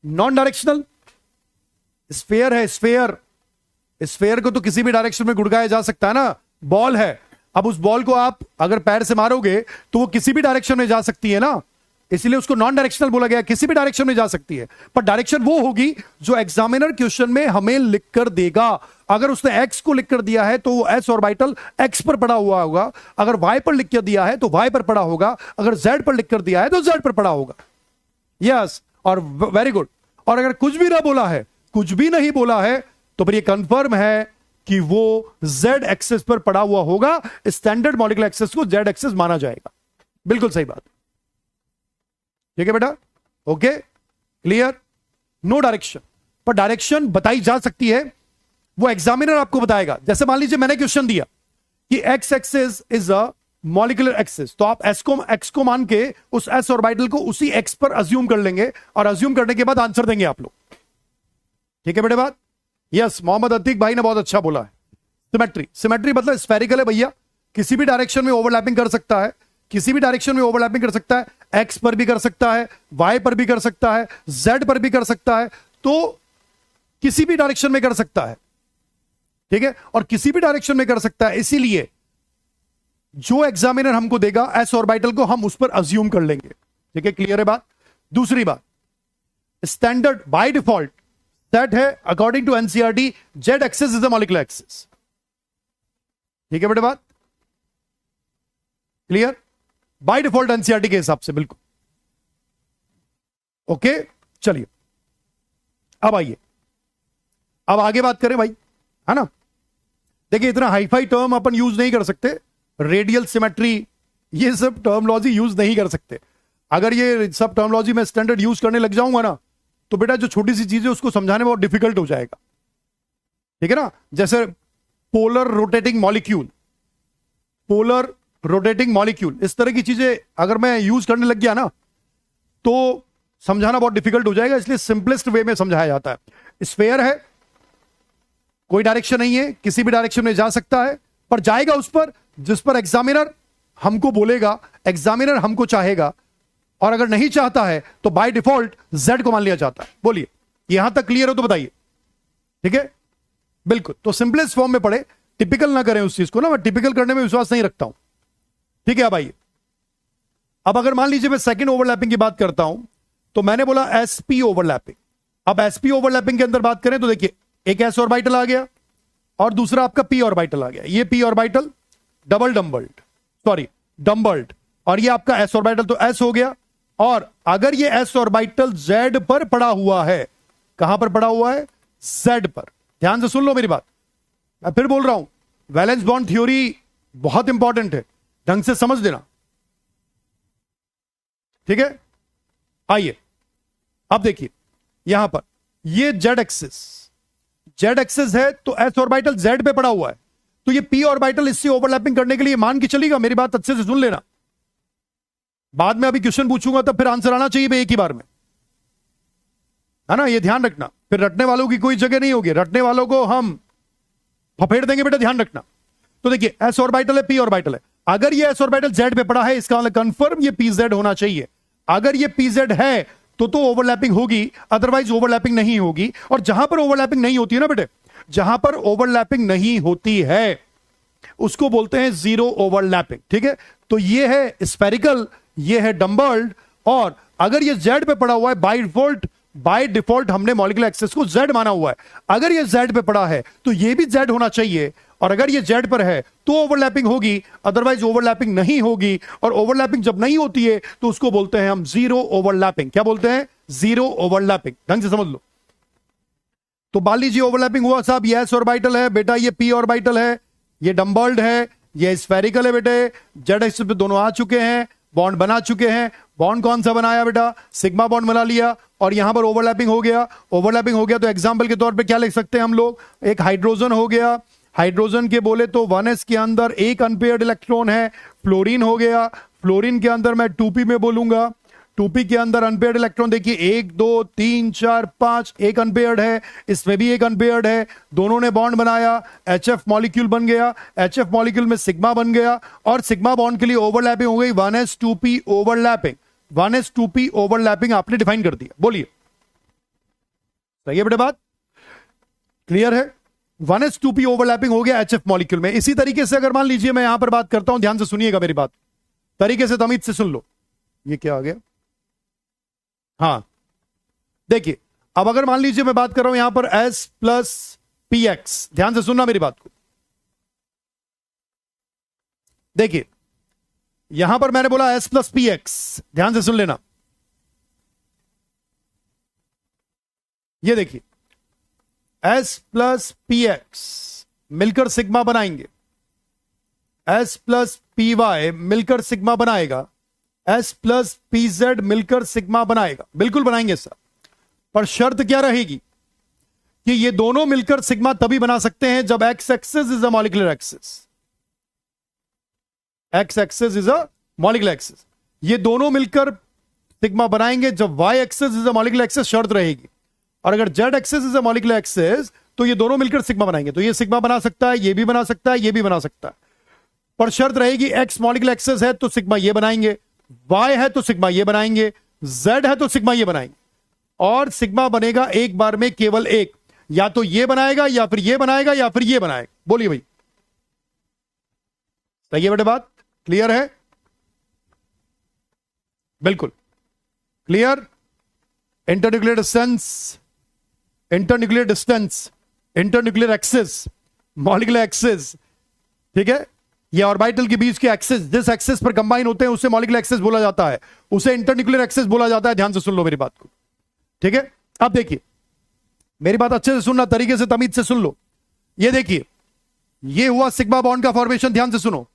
नॉन डायरेक्शनल स्फेयर है, स्फेयर, स्फेयर को तो किसी भी डायरेक्शन में गुड़काया जा सकता है ना, बॉल है। अब उस बॉल को आप अगर पैर से मारोगे तो वो किसी भी डायरेक्शन में जा सकती है ना, इसलिए उसको नॉन डायरेक्शनल बोला गया, किसी भी डायरेक्शन में जा सकती है। पर डायरेक्शन वो होगी जो एग्जामिनर क्वेश्चन में हमें लिख कर देगा। अगर उसने एक्स को लिख कर दिया है तो वो एस ऑर्बिटल एक्स पर पड़ा हुआ होगा, अगर वाई पर लिख कर दिया है तो वाई पर पड़ा होगा, अगर जेड पर लिख कर दिया है तो जेड पर पड़ा होगा। यस, और वेरी गुड। और अगर कुछ भी ना बोला है, कुछ भी नहीं बोला है, तो फिर ये कंफर्म है कि वो जेड एक्सिस पर पड़ा हुआ होगा। स्टैंडर्ड मॉलिक्यूलर एक्सिस को जेड एक्सिस माना जाएगा। बिल्कुल सही बात, ठीक है बेटा, ओके क्लियर। नो डायरेक्शन, पर डायरेक्शन बताई जा सकती है, वो एग्जामिनर आपको बताएगा। जैसे मान लीजिए मैंने क्वेश्चन दिया कि x axis is a molecular axis, तो आप एक्स को मान के उस एस ऑर्बिटल को उसी एक्स पर अज्यूम कर लेंगे, और अज्यूम करने के बाद आंसर देंगे आप लोग। ठीक है बेटे बात। यस, मोहम्मद अतीक भाई ने बहुत अच्छा बोला है। सिमेट्री, सिमेट्री मतलब स्फेरिकल है भैया, किसी भी डायरेक्शन में ओवरलैपिंग कर सकता है, किसी भी डायरेक्शन में ओवरलैपिंग कर सकता है, एक्स पर भी कर सकता है, वाई पर भी कर सकता है, जेड पर भी कर सकता है, तो किसी भी डायरेक्शन में कर सकता है, ठीक है, और किसी भी डायरेक्शन में कर सकता है। इसीलिए जो एग्जामिनर हमको देगा एस ऑर्बिटल को हम उस पर अज्यूम कर लेंगे। ठीक है, क्लियर है बात। दूसरी बात, स्टैंडर्ड बाय डिफॉल्ट सेट है according to NCERT, Z axis is a molecular axis. ठीक है बेटे बात क्लियर, बाय डिफॉल्ट एनसीईआरटी के हिसाब से, बिल्कुल ओके। चलिए अब आइए, अब आगे बात करें भाई, है ना। देखिए इतना हाईफाई टर्म अपन यूज नहीं कर सकते, रेडियल सिमेट्री ये सब टर्मोलॉजी यूज नहीं कर सकते। अगर ये सब टर्मोलॉजी में स्टैंडर्ड यूज करने लग जाऊंगा ना, तो बेटा जो छोटी सी चीज है उसको समझाने में बहुत डिफिकल्ट हो जाएगा। ठीक है ना, जैसे polar rotating molecule, polar rotating molecule, इस तरह की चीजें अगर मैं यूज करने लग गया ना तो समझाना बहुत डिफिकल्ट हो जाएगा, इसलिए सिंपलेस्ट वे में समझाया जाता है। स्फेयर है, कोई डायरेक्शन नहीं है, किसी भी डायरेक्शन में जा सकता है, पर जाएगा उस पर जिस पर एग्जामिनर हमको बोलेगा, एग्जामिनर हमको चाहेगा, और अगर नहीं चाहता है तो बाय डिफॉल्ट जेड को मान लिया जाता है। बोलिए यहां तक क्लियर हो तो बताइए। ठीक है, बिल्कुल। तो सिंपलेस्ट फॉर्म में पढ़े, टिपिकल ना करें उस चीज को ना, मैं टिपिकल करने में विश्वास नहीं रखता हूं। ठीक है, अब आइए, अब अगर मान लीजिए मैं सेकंड ओवरलैपिंग की बात करता हूं, तो मैंने बोला एसपी ओवरलैपिंग। अब एसपी ओवरलैपिंग के अंदर बात करें तो देखिए, एक एस ऑर्बिटल आ गया और दूसरा आपका पी ऑर्बिटल आ गया। ये पी ऑर्बिटल डबल डम्बल्ड, सॉरी डम्बल्ड, और ये आपका एस ऑर्बिटल तो एस हो गया। और अगर ये एस ऑर्बिटल जेड पर पड़ा हुआ है, कहां पर पड़ा हुआ है? जेड पर। ध्यान से सुन लो मेरी बात, मैं फिर बोल रहा हूं, वैलेंस बॉन्ड थ्योरी बहुत इंपॉर्टेंट है, ढंग से समझ देना, ठीक है। आइए अब देखिए, यहां पर ये जेड एक्सिस है, तो एस ऑर्बिटल जेड पे पड़ा हुआ है, तो ये पी ऑर्बिटल इससे ओवरलैपिंग करने के लिए मान के चलेगा। मेरी बात अच्छे से सुन लेना, बाद में अभी क्वेश्चन पूछूंगा तब फिर आंसर आना चाहिए भाई एक ही बार में, है ना, ये ध्यान रखना। फिर रटने वालों की कोई जगह नहीं होगी, रटने वालों को हम फफेड़ देंगे बेटा, ध्यान रखना। तो देखिए एस ऑर्बिटल है, पी ऑर्बिटल है, अगर ये एस ऑर्बिटल जेड पे पड़ा है, इसका मतलब कंफर्म ये पी जेड होना चाहिए। अगर ये पी जेड है तो ओवरलैपिंग होगी, अदरवाइज ओवरलैपिंग नहीं होगी। और जहां पर ओवरलैपिंग नहीं होती है ना बेटे, जहां पर ओवरलैपिंग नहीं होती है उसको बोलते हैं जीरो ओवरलैपिंग, ठीक है। तो ये है स्फेरिकल, ये है डम्बल्ड, और अगर ये जेड पे पड़ा हुआ है, बाय डिफॉल्ट हमने मॉलिक्यूलर एक्सिस को जेड माना हुआ है, अगर ये जेड पे पड़ा है तो ये भी जेड होना चाहिए, और अगर ये जेड पर है तो ओवरलैपिंग होगी, अदरवाइज ओवरलैपिंग नहीं होगी। और ओवरलैपिंग जब नहीं होती है तो उसको बोलते हैं हम जीरो ओवरलैपिंग। क्या बोलते हैं? Zero overlapping. ढंग से समझ लो। तो मान लीजिए ओवरलैपिंग हुआ साहब, ये एस ऑर्बिटल है बेटा, ये पी ऑर्बिटल है, ये डम्बल्ड है, ये स्फेरिकल है बेटे, जेड एक्सिस पे दोनों आ चुके हैं, बॉन्ड बना चुके हैं। बॉन्ड कौन सा बनाया बेटा? सिग्मा बॉन्ड बना लिया, और यहां पर ओवरलैपिंग हो गया। ओवरलैपिंग हो गया तो एग्जांपल के तौर पे क्या लिख सकते हैं हम लोग? एक हाइड्रोजन हो गया, हाइड्रोजन के बोले तो 1s के अंदर एक अनपेयर्ड इलेक्ट्रॉन है। फ्लोरीन हो गया, फ्लोरीन के अंदर मैं 2p में बोलूंगा, 2p के अंदर अनपेयर्ड इलेक्ट्रॉन देखिए 1 2 3 4 5, एक अनपेयर्ड है, इसमें भी एक अनपेयर्ड है, दोनों ने बॉन्ड बनाया, HF मॉलिक्यूल बन गया, HF मॉलिक्यूल में सिग्मा बन गया, और सिग्मा बॉन्ड के लिए ओवरलैपिंग हो गई 1s2p ओवरलैपिंग। 1s2p ओवरलैपिंग आपने डिफाइन कर दिया, बोलिए सही है बेटे? बात क्लियर है? 1s2p ओवरलैपिंग हो गया HF मॉलिक्यूल में। इसी तरीके से अगर मान लीजिए मैं यहां पर बात करता हूं, ध्यान से सुनिएगा मेरी बात, तरीके से तमीज से सुन लो। ये क्या आ गया? हाँ देखिए, अब अगर मान लीजिए मैं बात कर रहा हूं यहां पर S प्लस PX, ध्यान से सुनना मेरी बात को। देखिए यहां पर मैंने बोला S प्लस PX, ध्यान से सुन लेना। ये देखिए S प्लस PX मिलकर सिग्मा बनाएंगे, S प्लस PY मिलकर सिग्मा बनाएगा, S प्लस PZ मिलकर सिग्मा बनाएगा, बिल्कुल बनाएंगे सर। पर शर्त क्या रहेगी कि ये दोनों मिलकर सिग्मा तभी बना सकते हैं जब X axis is a molecular axis. X axis is a molecular axis. ये दोनों मिलकर सिग्मा बनाएंगे जब Y axis is a molecular axis, शर्त रहेगी। और अगर Z axis is a molecular axis तो ये दोनों मिलकर सिग्मा बनाएंगे। तो ये सिग्मा बना सकता है, ये भी बना सकता है, ये भी बना सकता है, पर शर्त रहेगी X मॉलिक्यूलर एक्सिस है तो सिग्मा ये बनाएंगे, Y है तो सिग्मा ये बनाएंगे, Z है तो सिग्मा ये बनाएंगे। और सिग्मा बनेगा एक बार में केवल एक, या तो ये बनाएगा या फिर ये बनाएगा या फिर ये बनाएगा। बोलिए भाई सही है बेटे? बात क्लियर है? बिल्कुल clear. Internuclear distance, internuclear distance, internuclear axis, molecular axis, ठीक है। ये ऑर्बिटल के बीच के एक्सिस, जिस एक्सिस पर कंबाइन होते हैं उसे मॉलिक्यूलर एक्सिस बोला जाता है, उसे इंटरन्यूक्लियर एक्सिस बोला जाता है। ध्यान से सुन लो मेरी बात को, ठीक है। अब देखिए मेरी बात अच्छे से सुनना, तरीके से तमीज से सुन लो। ये देखिए ये हुआ सिग्मा बॉन्ड का फॉर्मेशन, ध्यान से सुनो,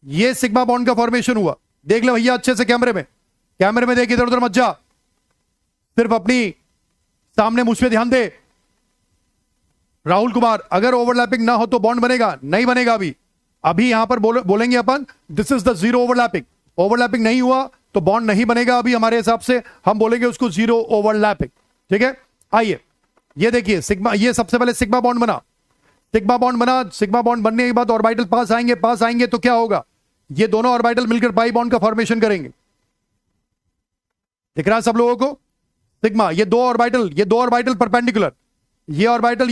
ये सिग्मा बॉन्ड का फॉर्मेशन हुआ। देख लो भैया अच्छे से कैमरे में, कैमरे में देख, इधर उधर मत जा, सिर्फ अपनी सामने मुझ पे ध्यान दे। राहुल कुमार, अगर ओवरलैपिंग ना हो तो बॉन्ड बनेगा? नहीं बनेगा। अभी यहां पर बोलेंगे अपन this is the zero overlapping. Overlapping नहीं हुआ तो बॉन्ड नहीं बनेगा। अभी हमारे हिसाब से हम बोलेंगे उसको जीरो ओवरलैपिंग, ठीक है। आइए ये देखिए सिग्मा, ये सबसे पहले सिग्मा बॉन्ड बना, सिग्मा बॉन्ड बना। सिग्मा बॉन्ड बनने के बाद ऑर्बिटल पास आएंगे तो क्या होगा? ये दोनों ऑर्बिटल मिलकर पाई बॉन्ड का फॉर्मेशन करेंगे। दिख रहा है सब लोगों को? सिग्मा, ये दो ऑर्बिटल परपेंडिकुलर, ये ऑर्बिटल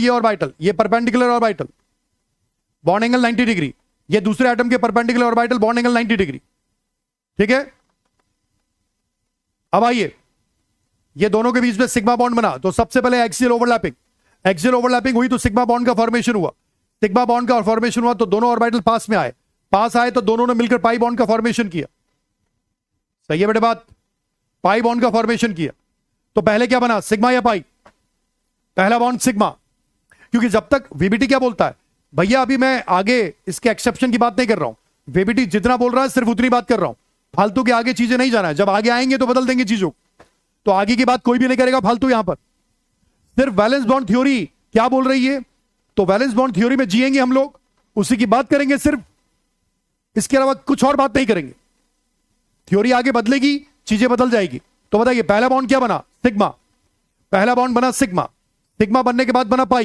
ये perpendicular orbital, bond angle 90 degree. ये दूसरे एटम के perpendicular orbital, bond angle 90 degree, ठीक है। अब आइए ये दोनों के बीच में सिग्मा बॉन्ड बना, तो सबसे पहले एक्सियल ओवरलैपिंग हुई तो सिग्मा बॉन्ड का फॉर्मेशन हुआ। सिग्मा बॉन्ड का फॉर्मेशन हुआ तो दोनों ऑर्बिटल पास में आए, पास आए तो दोनों ने मिलकर पाई बॉन्ड का फॉर्मेशन किया। सही है बेटे बात, पाई बॉन्ड का फॉर्मेशन किया। तो पहले क्या बना, सिग्मा या पाई? पहला बॉन्ड सिग्मा, क्योंकि जब तक वीबीटी क्या बोलता है भैया, अभी मैं आगे इसके एक्सेप्शन की बात नहीं कर रहा हूं, वीबीटी जितना बोल रहा है सिर्फ उतनी बात कर रहा हूं, फालतू के आगे चीजें नहीं जाना है। जब आगे आएंगे तो बदल देंगे चीजों, तो आगे की बात कोई भी नहीं करेगा फालतू। यहां पर सिर्फ वैलेंस बॉन्ड थ्योरी क्या बोल रही है, तो वैलेंस बॉन्ड थ्योरी में जिएंगे हम लोग, उसी की बात करेंगे सिर्फ, इसके अलावा कुछ और बात नहीं करेंगे। थ्योरी आगे बदलेगी, चीजें बदल जाएगी। तो बताइए पहला बॉन्ड क्या बना, सिग्मा। पहला बॉन्ड बना सिग्मा, सिग्मा बनने के बाद बना पाई,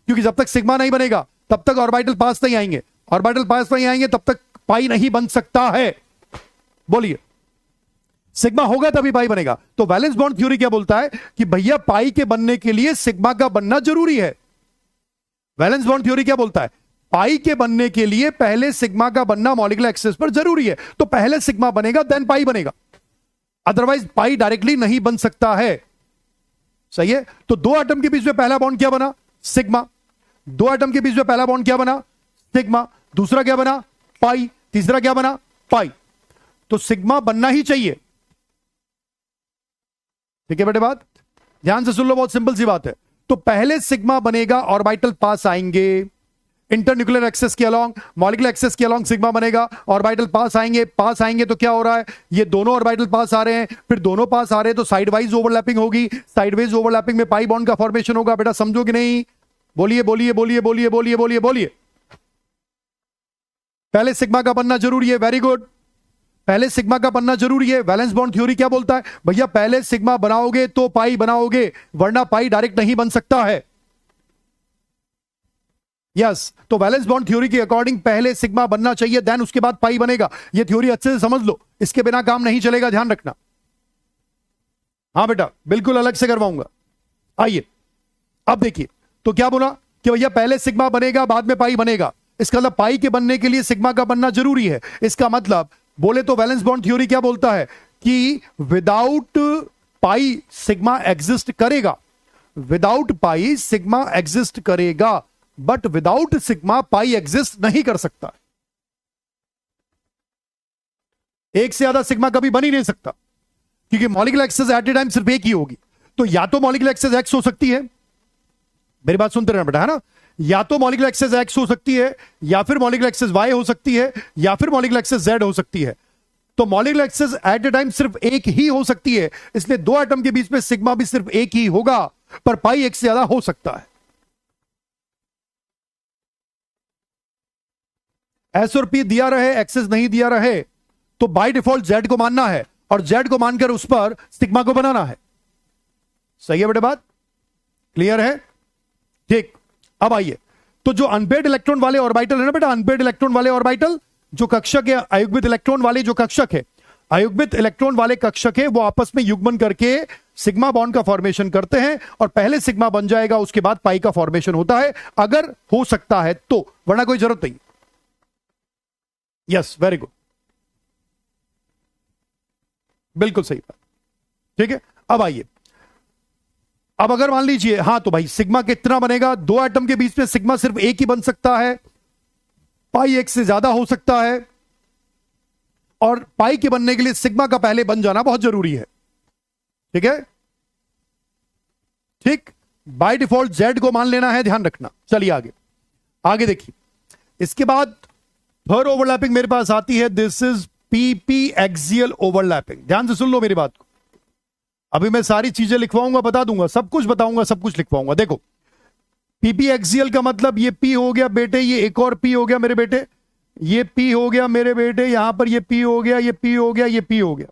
क्योंकि जब तक सिग्मा नहीं बनेगा तब तक ऑर्बिटल पास नहीं आएंगे, ऑर्बिटल पास नहीं आएंगे तब तक पाई नहीं बन सकता है। बोलिए, सिग्मा होगा तभी पाई बनेगा। तो वैलेंस बॉन्ड थ्योरी क्या बोलता है कि भैया पाई के बनने के लिए सिग्मा का बनना जरूरी है। वैलेंस बॉन्ड थ्योरी क्या बोलता है, पाई के बनने के लिए पहले सिग्मा का बनना मॉलिक्यूलर एक्सिस पर जरूरी है। तो पहले सिग्मा बनेगा देन पाई बनेगा, अदरवाइज पाई डायरेक्टली नहीं बन सकता है। सही है। तो दो एटम के बीच में पहला बॉन्ड क्या बना, सिग्मा। दो एटम के बीच में पहला बॉन्ड क्या बना, सिग्मा। दूसरा क्या बना, पाई। तीसरा क्या बना, पाई। तो सिग्मा बनना ही चाहिए। ठीक है बेटे बात, ध्यान से सुन लो, बहुत सिंपल सी बात है। तो पहले सिग्मा बनेगा, ऑर्बिटल पास आएंगे, इंटरन्यूक्लियर एक्सेस के अलोंग, मॉलिक्यूलर एक्सेस के अलोंग सिग्मा बनेगा, ऑर्बिटल पास आएंगे। पास आएंगे तो क्या हो रहा है, ये दोनों ऑर्बिटल पास आ रहे हैं, फिर दोनों पास आ रहे हैं तो साइडवाइज ओवरलैपिंग होगी, साइडवाइज ओवरलैपिंग में पाई बॉन्ड का फॉर्मेशन होगा। बेटा समझो कि नहीं, बोलिए बोलिए बोलिए बोलिए बोलिए बोलिए बोलिए। पहले सिग्मा का बनना जरूरी है, वेरी गुड, पहले सिग्मा का बनना जरूरी है। वैलेंस बॉन्ड थ्योरी क्या बोलता है, भैया पहले सिग्मा बनाओगे तो पाई बनाओगे, वरना पाई डायरेक्ट नहीं बन सकता है। यस, तो वैलेंस बॉन्ड थ्योरी के अकॉर्डिंग पहले सिग्मा बनना चाहिए, देन उसके बाद पाई बनेगा। यह थ्योरी अच्छे से समझ लो, इसके बिना काम नहीं चलेगा, ध्यान रखना। हां बेटा, बिल्कुल अलग से करवाऊंगा। आइए अब देखिए, तो क्या बोला कि भैया पहले सिग्मा बनेगा बाद में पाई बनेगा। इसका मतलब पाई के बनने के लिए सिग्मा का बनना जरूरी है। इसका मतलब बोले तो वैलेंस बॉन्ड थ्योरी क्या बोलता है कि विदाउट पाई सिग्मा एग्जिस्ट करेगा, विदाउट पाई सिग्मा एग्जिस्ट करेगा, but without sigma pi exist नहीं कर सकता। एक से ज्यादा सिग्मा कभी बन ही नहीं सकता, क्योंकि molecular axis at a time सिर्फ एक ही होगी। तो या तो मॉलिक्यूलर एक्सेस एक्स हो सकती है, मेरी बात सुनते रहना बेटा, है ना, या तो मॉलिक्यूलर एक्सेस एक्स हो सकती है, या फिर मॉलिक्यूलर एक्सेस वाई हो सकती है, या फिर मॉलिक्यूलर एक्सेस जेड हो सकती है। तो molecular axis at a time सिर्फ एक ही हो सकती है, इसलिए दो एटम के बीच में सिग्मा भी सिर्फ एक ही होगा, पर पाई एक से ज्यादा हो सकता है। एस और पी दिया रहे, एक्सेस नहीं दिया रहे, तो बाय डिफॉल्ट जेड को मानना है, और जेड को मानकर उस पर सिग्मा को बनाना है। सही है बेटे बात, क्लियर है? ठीक, अब आइए, तो जो अनपेयर्ड इलेक्ट्रॉन वाले ऑर्बिटल है ना बेटा, अनपेयर्ड इलेक्ट्रॉन वाले ऑर्बिटल, जो कक्षक है, अयुग्मित इलेक्ट्रॉन वाले जो कक्षक है, अयुग्मित इलेक्ट्रॉन वाले कक्षक है, वो आपस में युग्मन करके सिग्मा बॉन्ड का फॉर्मेशन करते हैं, और पहले सिग्मा बन जाएगा, उसके बाद पाई का फॉर्मेशन होता है, अगर हो सकता है तो, वरना कोई जरूरत नहीं। यस, वेरी गुड, बिल्कुल सही बात। ठीक है, अब आइए, अब अगर मान लीजिए, हां तो भाई सिग्मा कितना बनेगा, दो एटम के बीच में सिग्मा सिर्फ एक ही बन सकता है, पाई एक से ज्यादा हो सकता है, और पाई के बनने के लिए सिग्मा का पहले बन जाना बहुत जरूरी है। ठीक है, ठीक, बाय डिफॉल्ट जेड को मान लेना है, ध्यान रखना। चलिए आगे, आगे देखिए, इसके बाद थर्ड ओवरलैपिंग मेरे पास आती है, this is PP axial overlapping. ध्यान से सुन लो मेरी बात को, अभी मैं सारी चीजें लिखवाऊंगा, बता दूंगा, सब कुछ बताऊंगा, सब कुछ लिखवाऊंगा। देखो, पीपी एक्सियल का मतलब ये पी हो गया बेटे, ये एक और पी हो गया मेरे बेटे, ये पी हो गया मेरे बेटे, यहां पर ये पी हो गया, ये पी हो गया, ये पी हो गया।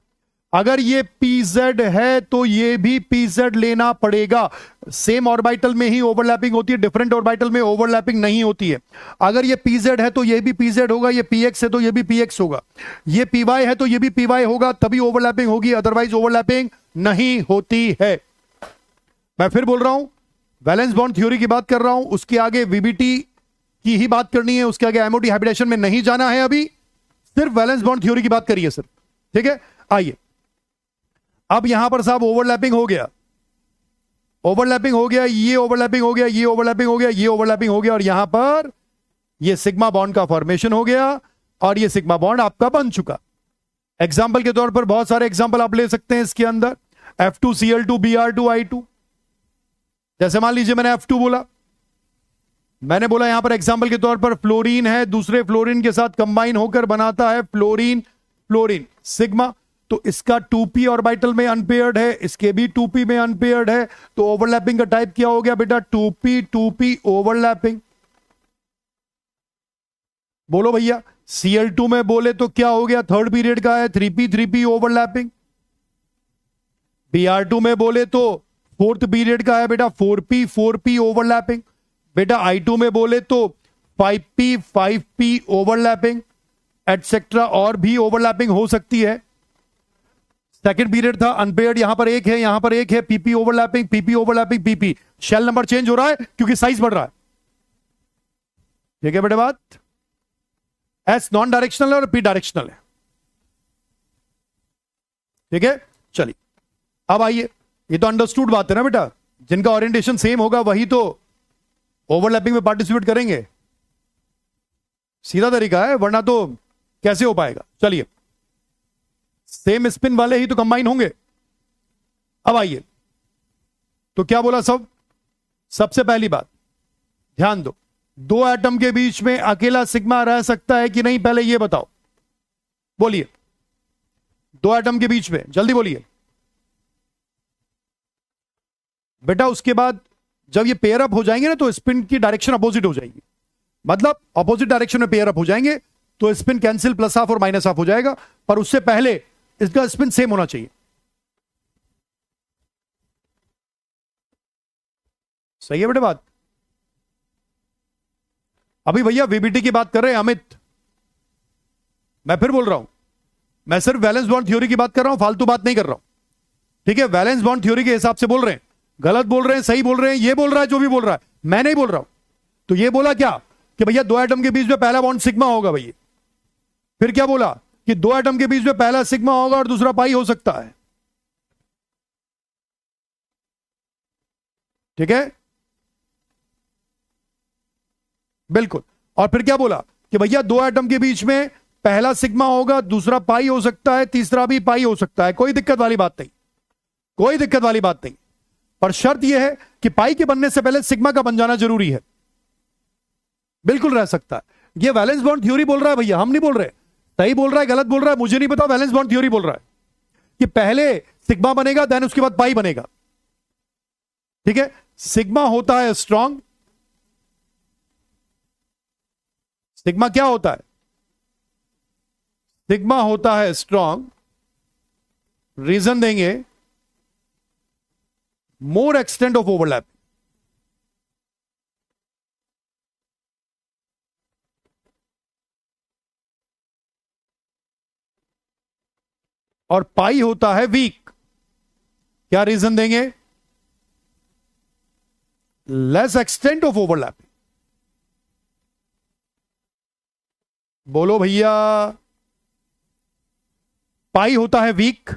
अगर ये पीजेड है तो ये भी पीजेड लेना पड़ेगा। सेम ऑर्बिटल में ही ओवरलैपिंग होती है, डिफरेंट ऑर्बिटल में ओवरलैपिंग नहीं होती है। अगर ये पीजेड है तो ये भी पीजेड होगा, ये पीएक्स है तो ये भी पीएक्स होगा, ये पीवाई है तो ये भी पीवाई होगा, तभी ओवरलैपिंग होगी, अदरवाइज ओवरलैपिंग नहीं होती है। मैं फिर बोल रहा हूं, वैलेंस बॉन्ड थ्योरी की बात कर रहा हूं, उसके आगे वीबीटी की ही बात करनी है, उसके आगे एमओटी हाइब्रिडेशन में नहीं जाना है, अभी सिर्फ वैलेंस बॉन्ड थ्योरी की बात करिए सर। ठीक है, आइए, अब यहां पर साहब ओवरलैपिंग हो गया, ओवरलैपिंग हो गया, ये ओवरलैपिंग हो गया, ये ओवरलैपिंग हो गया, ये ओवरलैपिंग हो गया, और यहां पर ये सिग्मा बॉन्ड का फॉर्मेशन हो गया और ये सिग्मा बॉन्ड आपका बन चुका। एग्जाम्पल के तौर पर बहुत सारे एग्जाम्पल आप ले सकते हैं इसके अंदर, F2Cl2Br2I2। जैसे मान लीजिए मैंने F2 बोला, मैंने बोला यहां पर एग्जाम्पल के तौर पर फ्लोरीन है, दूसरे फ्लोरीन के साथ कंबाइन होकर बनाता है फ्लोरीन फ्लोरीन सिग्मा, तो इसका 2p ऑर्बिटल में अनपेयर्ड है, इसके भी 2p में अनपेयर्ड है, तो ओवरलैपिंग का टाइप क्या हो गया बेटा, 2p ओवरलैपिंग। बोलो भैया, Cl2 में बोले तो क्या हो गया, थर्ड पीरियड का है, 3p ओवरलैपिंग। Br2 में बोले तो फोर्थ पीरियड का है बेटा, 4p ओवरलैपिंग। बेटा I2 में बोले तो 5p ओवरलैपिंग एटसेट्रा, और भी ओवरलैपिंग हो सकती है। सेकंड पीरियड था, अनपेयर्ड, यहां पर एक है, यहां पर एक है, PP overlapping PP. Shell number change हो रहा है क्योंकि साइज बढ़ रहा है। ठीक है बेटे बात। एस नॉन डायरेक्शनल है और पी डायरेक्शनल है। ठीक है, चलिए अब आइए, ये तो अंडरस्टूड बात है ना बेटा, जिनका ओरिएंटेशन सेम होगा वही तो ओवरलैपिंग में पार्टिसिपेट करेंगे, सीधा तरीका है, वरना तो कैसे हो पाएगा। चलिए, सेम स्पिन वाले ही तो कंबाइन होंगे। अब आइए, तो क्या बोला सबसे पहली बात ध्यान दो, दो एटम के बीच में अकेला सिग्मा रह सकता है कि नहीं, पहले यह बताओ, बोलिए। दो एटम के बीच में जल्दी बोलिए बेटा। उसके बाद जब ये पेयर अप हो जाएंगे ना, तो स्पिन की डायरेक्शन अपोजिट हो जाएगी, मतलब अपोजिट डायरेक्शन में पेयर अप हो जाएंगे तो स्पिन कैंसिल, प्लस हाफ और माइनस हाफ हो जाएगा, पर उससे पहले इसका स्पिन सेम होना चाहिए। सही है बेटे बात। अभी भैया वीबीटी की बात कर रहे हैं अमित, मैं फिर बोल रहा हूं, मैं सिर्फ वैलेंस बॉन्ड थ्योरी की बात कर रहा हूं, फालतू बात नहीं कर रहा हूं। ठीक है, वैलेंस बॉन्ड थ्योरी के हिसाब से बोल रहे हैं, गलत बोल रहे हैं सही बोल रहे हैं, ये बोल रहा है जो भी बोल रहा है, मैं नहीं बोल रहा हूं। तो ये बोला क्या कि भैया दो एटम के बीच में पहला बॉन्ड सिग्मा होगा भैया, फिर क्या बोला कि दो एटम के बीच में पहला सिग्मा होगा और दूसरा पाई हो सकता है। ठीक है, बिल्कुल। और फिर क्या बोला कि भैया दो एटम के बीच में पहला सिग्मा होगा, दूसरा पाई हो सकता है, तीसरा भी पाई हो सकता है, कोई दिक्कत वाली बात नहीं, कोई दिक्कत वाली बात नहीं, पर शर्त यह है कि पाई के बनने से पहले सिग्मा का बन जाना जरूरी है। बिल्कुल रह सकता है, यह वैलेंस बॉन्ड थ्योरी बोल रहा है भैया, हम नहीं बोल रहे, सही बोल रहा है गलत बोल रहा है मुझे नहीं पता, वैलेंस बॉन्ड थ्योरी बोल रहा है कि पहले सिग्मा बनेगा, देन उसके बाद पाई बनेगा। ठीक है, सिग्मा होता है स्ट्रांग, सिग्मा क्या होता है, सिग्मा होता है स्ट्रांग, रीजन देंगे मोर एक्सटेंट ऑफ ओवरलैप, और पाई होता है वीक, क्या रीजन देंगे, लेस एक्सटेंट ऑफ ओवरलैप। बोलो भैया, पाई होता है वीक,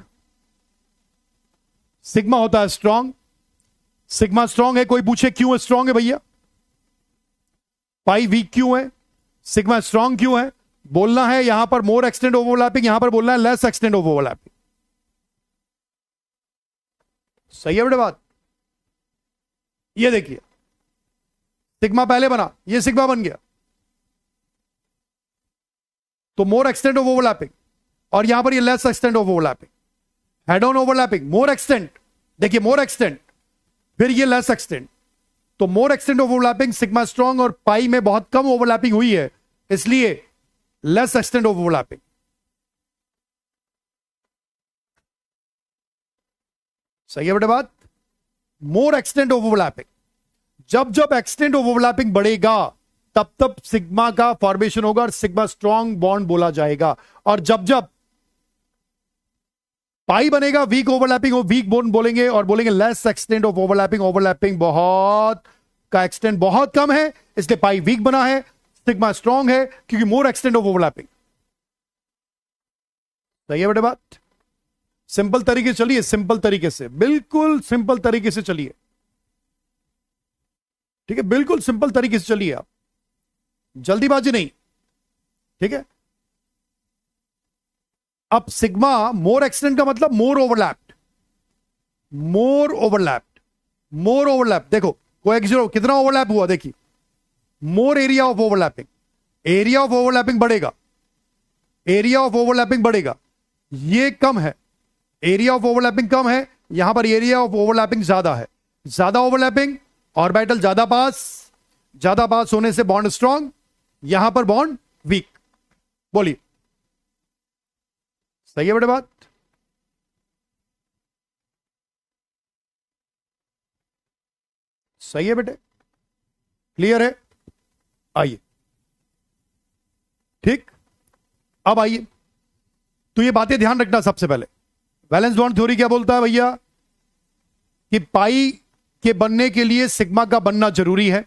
सिग्मा होता है स्ट्रांग। सिग्मा स्ट्रांग है, कोई पूछे क्यों स्ट्रांग है भैया, पाई वीक क्यों है, सिग्मा स्ट्रांग क्यों है, बोलना है यहां पर मोर एक्सटेंड ओवरलैपिंग, यहां पर बोलना है लेस एक्सटेंड ऑफ ओवरलैपिंग। सही है बेटे बात। ये देखिए, सिग्मा पहले बना, ये सिग्मा बन गया, तो मोर एक्सटेंड ऑफ ओवरलैपिंग, और यहां पर ये less extent of overlapping, head on overlapping, more extent, देखिए मोर एक्सटेंड, फिर ये लेस एक्सटेंड, तो more extent of overlapping, sigma strong और पाई में बहुत कम ओवरलैपिंग हुई है, इसलिए लेस एक्सटेंड ऑफ ओवरलैपिंग। सही है बेटे बात। मोर एक्सटेंड ऑफ ओवरलैपिंग, जब जब एक्सटेंड ऑफ ओवरलैपिंग बढ़ेगा तब तब सिग्मा का फॉर्मेशन होगा और सिग्मा स्ट्रांग बॉन्ड बोला जाएगा, और जब जब पाई बनेगा वीक ओवरलैपिंग, वीक बॉन्ड बोलेंगे और बोलेंगे less extent of overlapping, overlapping बहुत का एक्सटेंड बहुत कम है, इसलिए पाई वीक बना है, सिग्मा स्ट्रांग है क्योंकि मोर एक्सटेंड ऑफ ओवरलैपिंग। सही है बेटे बात। सिंपल तरीके से चलिए, सिंपल तरीके से, बिल्कुल सिंपल तरीके से चलिए। ठीक है, बिल्कुल सिंपल तरीके से चलिए आप। जल्दीबाजी नहीं, ठीक है। अब सिग्मा मोर एक्सटेंड का मतलब मोर ओवरलैप्ड, मोर ओवरलैप्ड, मोर ओवरलैप। देखो कोएक्सियल कितना ओवरलैप हुआ, देखिए more area of overlapping, area of overlapping बढ़ेगा, एरिया ऑफ ओवरलैपिंग बढ़ेगा, ये कम है, एरिया ऑफ ओवरलैपिंग कम है, यहां पर एरिया ऑफ ओवरलैपिंग ज्यादा है। ज्यादा ओवरलैपिंग, ऑर्बिटल ज्यादा पास होने से बॉन्ड स्ट्रांग, यहां पर बॉन्ड वीक। बोलिए सही है बेटे बात? सही है बेटे, क्लियर है? आइए, ठीक, अब आइए, तो ये बातें ध्यान रखना। सबसे पहले वैलेंस बॉन्ड थ्योरी क्या बोलता है भैया, कि पाई के बनने के लिए सिग्मा का बनना जरूरी है,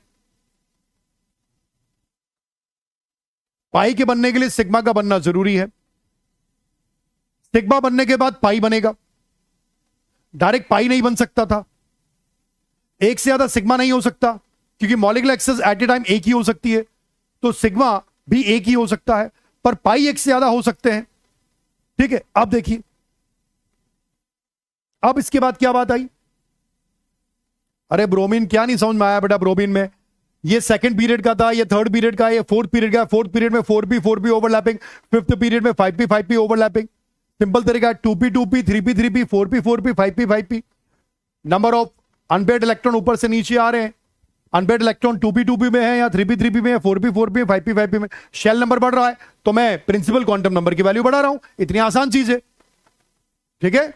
पाई के बनने के लिए सिग्मा का बनना जरूरी है। सिग्मा बनने के बाद पाई बनेगा, डायरेक्ट पाई नहीं बन सकता था, एक से ज्यादा सिग्मा नहीं हो सकता, क्योंकि molecular axis at a time एक ही हो सकती है, तो सिग्मा भी एक ही हो सकता है, पर पाई एक से ज्यादा हो सकते हैं, ठीक है। अब देखिए, अब इसके बाद क्या बात आई, अरे ब्रोमीन क्या नहीं समझ में आया बेटा? ब्रोमीन में ये सेकंड पीरियड का था, ये थर्ड पीरियड का, ये फोर्थ पीरियड का, फोर्थ पीरियड में 4p ओवरलैपिंग, फिफ्थ पीरियड में 5p ओवरलैपिंग। सिंपल तरीका है, 2p 3p 4p 5p। Number of unpaired electron ऊपर से नीचे आ रहे हैं, अनपेड इलेक्ट्रॉन 2p में है, या 3p में है, 4p में, 5p में। शेल नंबर बढ़ रहा है, तो मैं प्रिंसिपल क्वांटम नंबर की वैल्यू बढ़ा रहा हूं, इतनी आसान चीज है, ठीक है,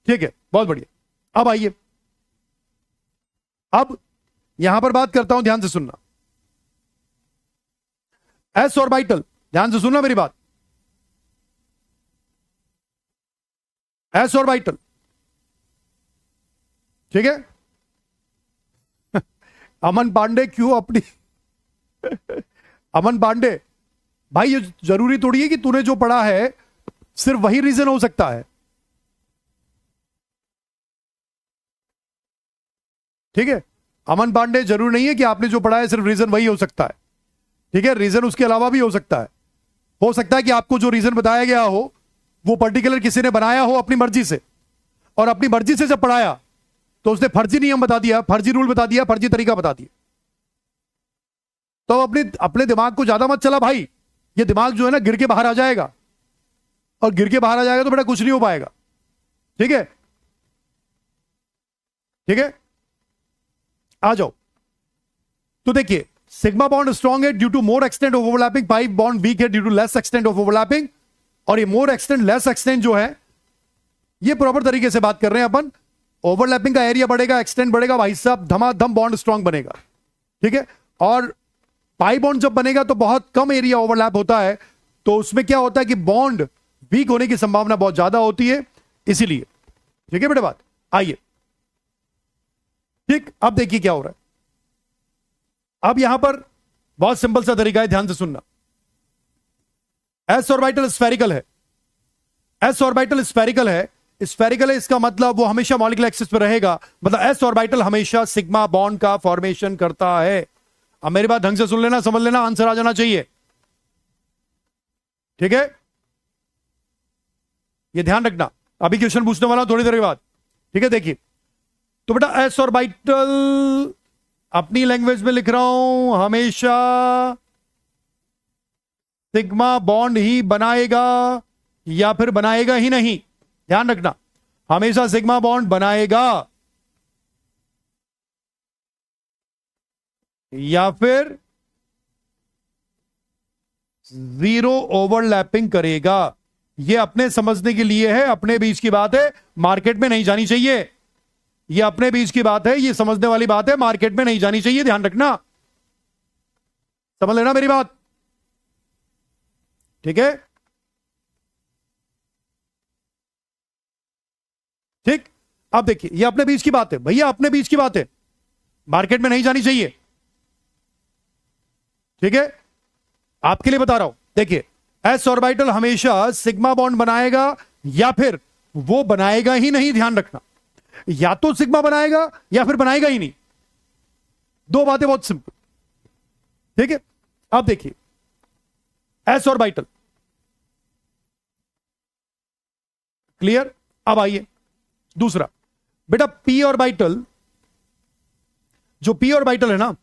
ठीक है, बहुत बढ़िया। अब आइए, अब यहां पर बात करता हूं, ध्यान से सुनना। एस ऑर्बिटल, ध्यान से सुनना मेरी बात, एस ऑर्बिटल, ठीक है। अमन पांडे क्यों अपनी अमन पांडे भाई, ये जरूरी थोड़ी है कि तूने जो पढ़ा है सिर्फ वही रीजन हो सकता है, ठीक है। अमन पांडे, जरूरी नहीं है कि आपने जो पढ़ा है सिर्फ रीजन वही हो सकता है, ठीक है। रीजन उसके अलावा भी हो सकता है, हो सकता है कि आपको जो रीजन बताया गया हो वो पर्टिकुलर किसी ने बनाया हो अपनी मर्जी से, और अपनी मर्जी से जब पढ़ाया तो उसने फर्जी नियम बता दिया, फर्जी रूल बता दिया, फर्जी तरीका बता दिया। तो अपने अपने दिमाग को ज्यादा मत चला भाई, ये दिमाग जो है ना गिर के बाहर आ जाएगा, और गिर के बाहर आ जाएगा तो बेटा कुछ नहीं हो पाएगा, ठीक है, ठीक है। आ जाओ, तो देखिए सिग्मा बॉन्ड स्ट्रॉन्ग है due to more extent of overlapping, pi bond weak है due to less extent of overlapping. और ये मोर एक्सटेंट लेस एक्सटेंट जो है, ये प्रॉपर तरीके से बात कर रहे हैं अपन, ओवरलैपिंग का एरिया बढ़ेगा, एक्सटेंट बढ़ेगा, भाई साहब धमाधम बॉन्ड स्ट्रॉन्ग बनेगा, ठीक है। और पाई बॉन्ड जब बनेगा तो बहुत कम एरिया ओवरलैप होता है, तो उसमें क्या होता है कि बॉन्ड वीक होने की संभावना बहुत ज्यादा होती है, इसीलिए, ठीक है बेटे बात। आइए, ठीक, अब देखिए क्या हो रहा है। अब यहां पर बहुत सिंपल सा तरीका है, ध्यान से सुनना। एस ऑर्बिटल स्फेरिकल है, एस ऑर्बिटल स्फेरिकल है, स्फेरिकल है इसका मतलब वो हमेशा मॉलिक्यूलर एक्सिस पर रहेगा, मतलब एस ऑर्बिटल हमेशा सिग्मा बॉन्ड का फॉर्मेशन करता है। अब मेरी बात ढंग से सुन लेना, समझ लेना, आंसर आ जाना चाहिए, ठीक है, ये ध्यान रखना। अभी क्वेश्चन पूछने वाला थोड़ी देर बाद, ठीक है। देखिए, तो बेटा एस ऑर्बिटल अपनी लैंग्वेज में लिख रहा हूं, हमेशा सिग्मा बॉन्ड ही बनाएगा या फिर बनाएगा ही नहीं, ध्यान रखना, हमेशा सिग्मा बॉन्ड बनाएगा या फिर जीरो ओवरलैपिंग करेगा। यह अपने समझने के लिए है, अपने बीच की बात है, मार्केट में नहीं जानी चाहिए। यह अपने बीच की बात है, यह समझने वाली बात है, मार्केट में नहीं जानी चाहिए, ध्यान रखना, समझ लेना मेरी बात, ठीक है, ठीक। अब देखिए, यह अपने बीच की बात है भैया, अपने बीच की बात है, मार्केट में नहीं जानी चाहिए, ठीक है। आपके लिए बता रहा हूं, देखिए एस ऑर्बिटल हमेशा सिग्मा बॉन्ड बनाएगा या फिर वो बनाएगा ही नहीं, ध्यान रखना, या तो सिग्मा बनाएगा या फिर बनाएगा ही नहीं, दो बातें बहुत सिंपल, ठीक है। अब देखिए एस ऑर्बिटल, क्लियर। अब आइए दूसरा, बेटा पी ऑर्बिटल, जो पी ऑर्बिटल है ना,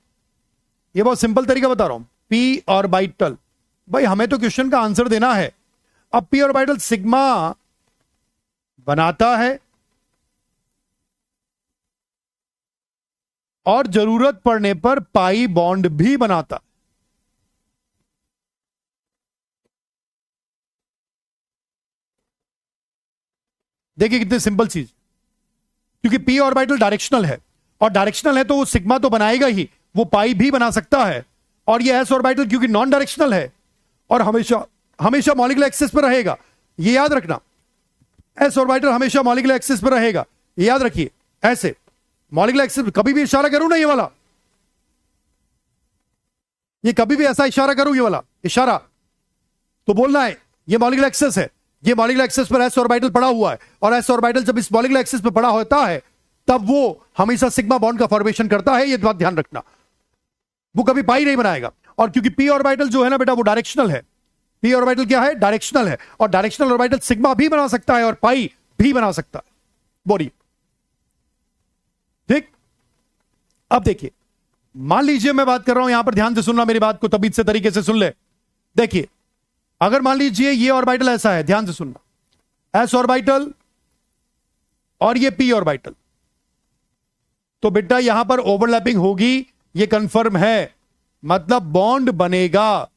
ये बहुत सिंपल तरीका बता रहा हूं। पी ऑर्बिटल, भाई हमें तो क्वेश्चन का आंसर देना है। अब पी ऑर्बिटल सिग्मा बनाता है और जरूरत पड़ने पर पाई बॉन्ड भी बनाता। देखिए कितनी सिंपल चीज, क्योंकि पी ऑर्बिटल डायरेक्शनल है, और डायरेक्शनल है तो वो सिग्मा तो बनाएगा ही, वो पाई भी बना सकता है। और ये एस ऑर्बिटल क्योंकि नॉन डायरेक्शनल है और हमेशा हमेशा मॉलिक्यूलर एक्सिस पर रहेगा, ये याद रखना। एस ऑर्बिटल हमेशा मॉलिक्यूलर एक्सिस पर रहेगा, ये याद रखिए। ऐसे मॉलिक्यूलर एक्सिस, कभी भी इशारा करूं ना ये वाला, ये कभी भी ऐसा इशारा करूं, ये वाला इशारा, तो बोलना है ये मॉलिक्यूलर एक्सिस है, ये मॉलिक्यूलर एक्सिस पर एस ऑर्बिटल पड़ा हुआ है, और एस ऑर्बिटल जब इस मॉलिक्यूलर एक्सिस पर पड़ा होता है तब वो हमेशा सिग्मा बॉन्ड का फॉर्मेशन करता है, ये बात ध्यान रखना। वो कभी पाई नहीं बनाएगा। और क्योंकि पी ऑर्बिटल जो है ना बेटा, वो डायरेक्शनल है। पी ऑर्बिटल क्या है? डायरेक्शनल है, और डायरेक्शनल ऑर्बिटल सिग्मा भी बना सकता है और पाई भी बना सकता है। बोलिए ठीक। अब देखिए, मान लीजिए मैं बात कर रहा हूं, यहां पर ध्यान से सुनना मेरी बात को, तमीज से तरीके से सुन ले। देखिए अगर मान लीजिए ये ऑर्बिटल ऐसा है, ध्यान से सुनना, एस ऑर्बिटल और ये पी ऑर्बिटल, तो बेटा यहां पर ओवरलैपिंग होगी, ये कंफर्म है, मतलब बॉन्ड बनेगा,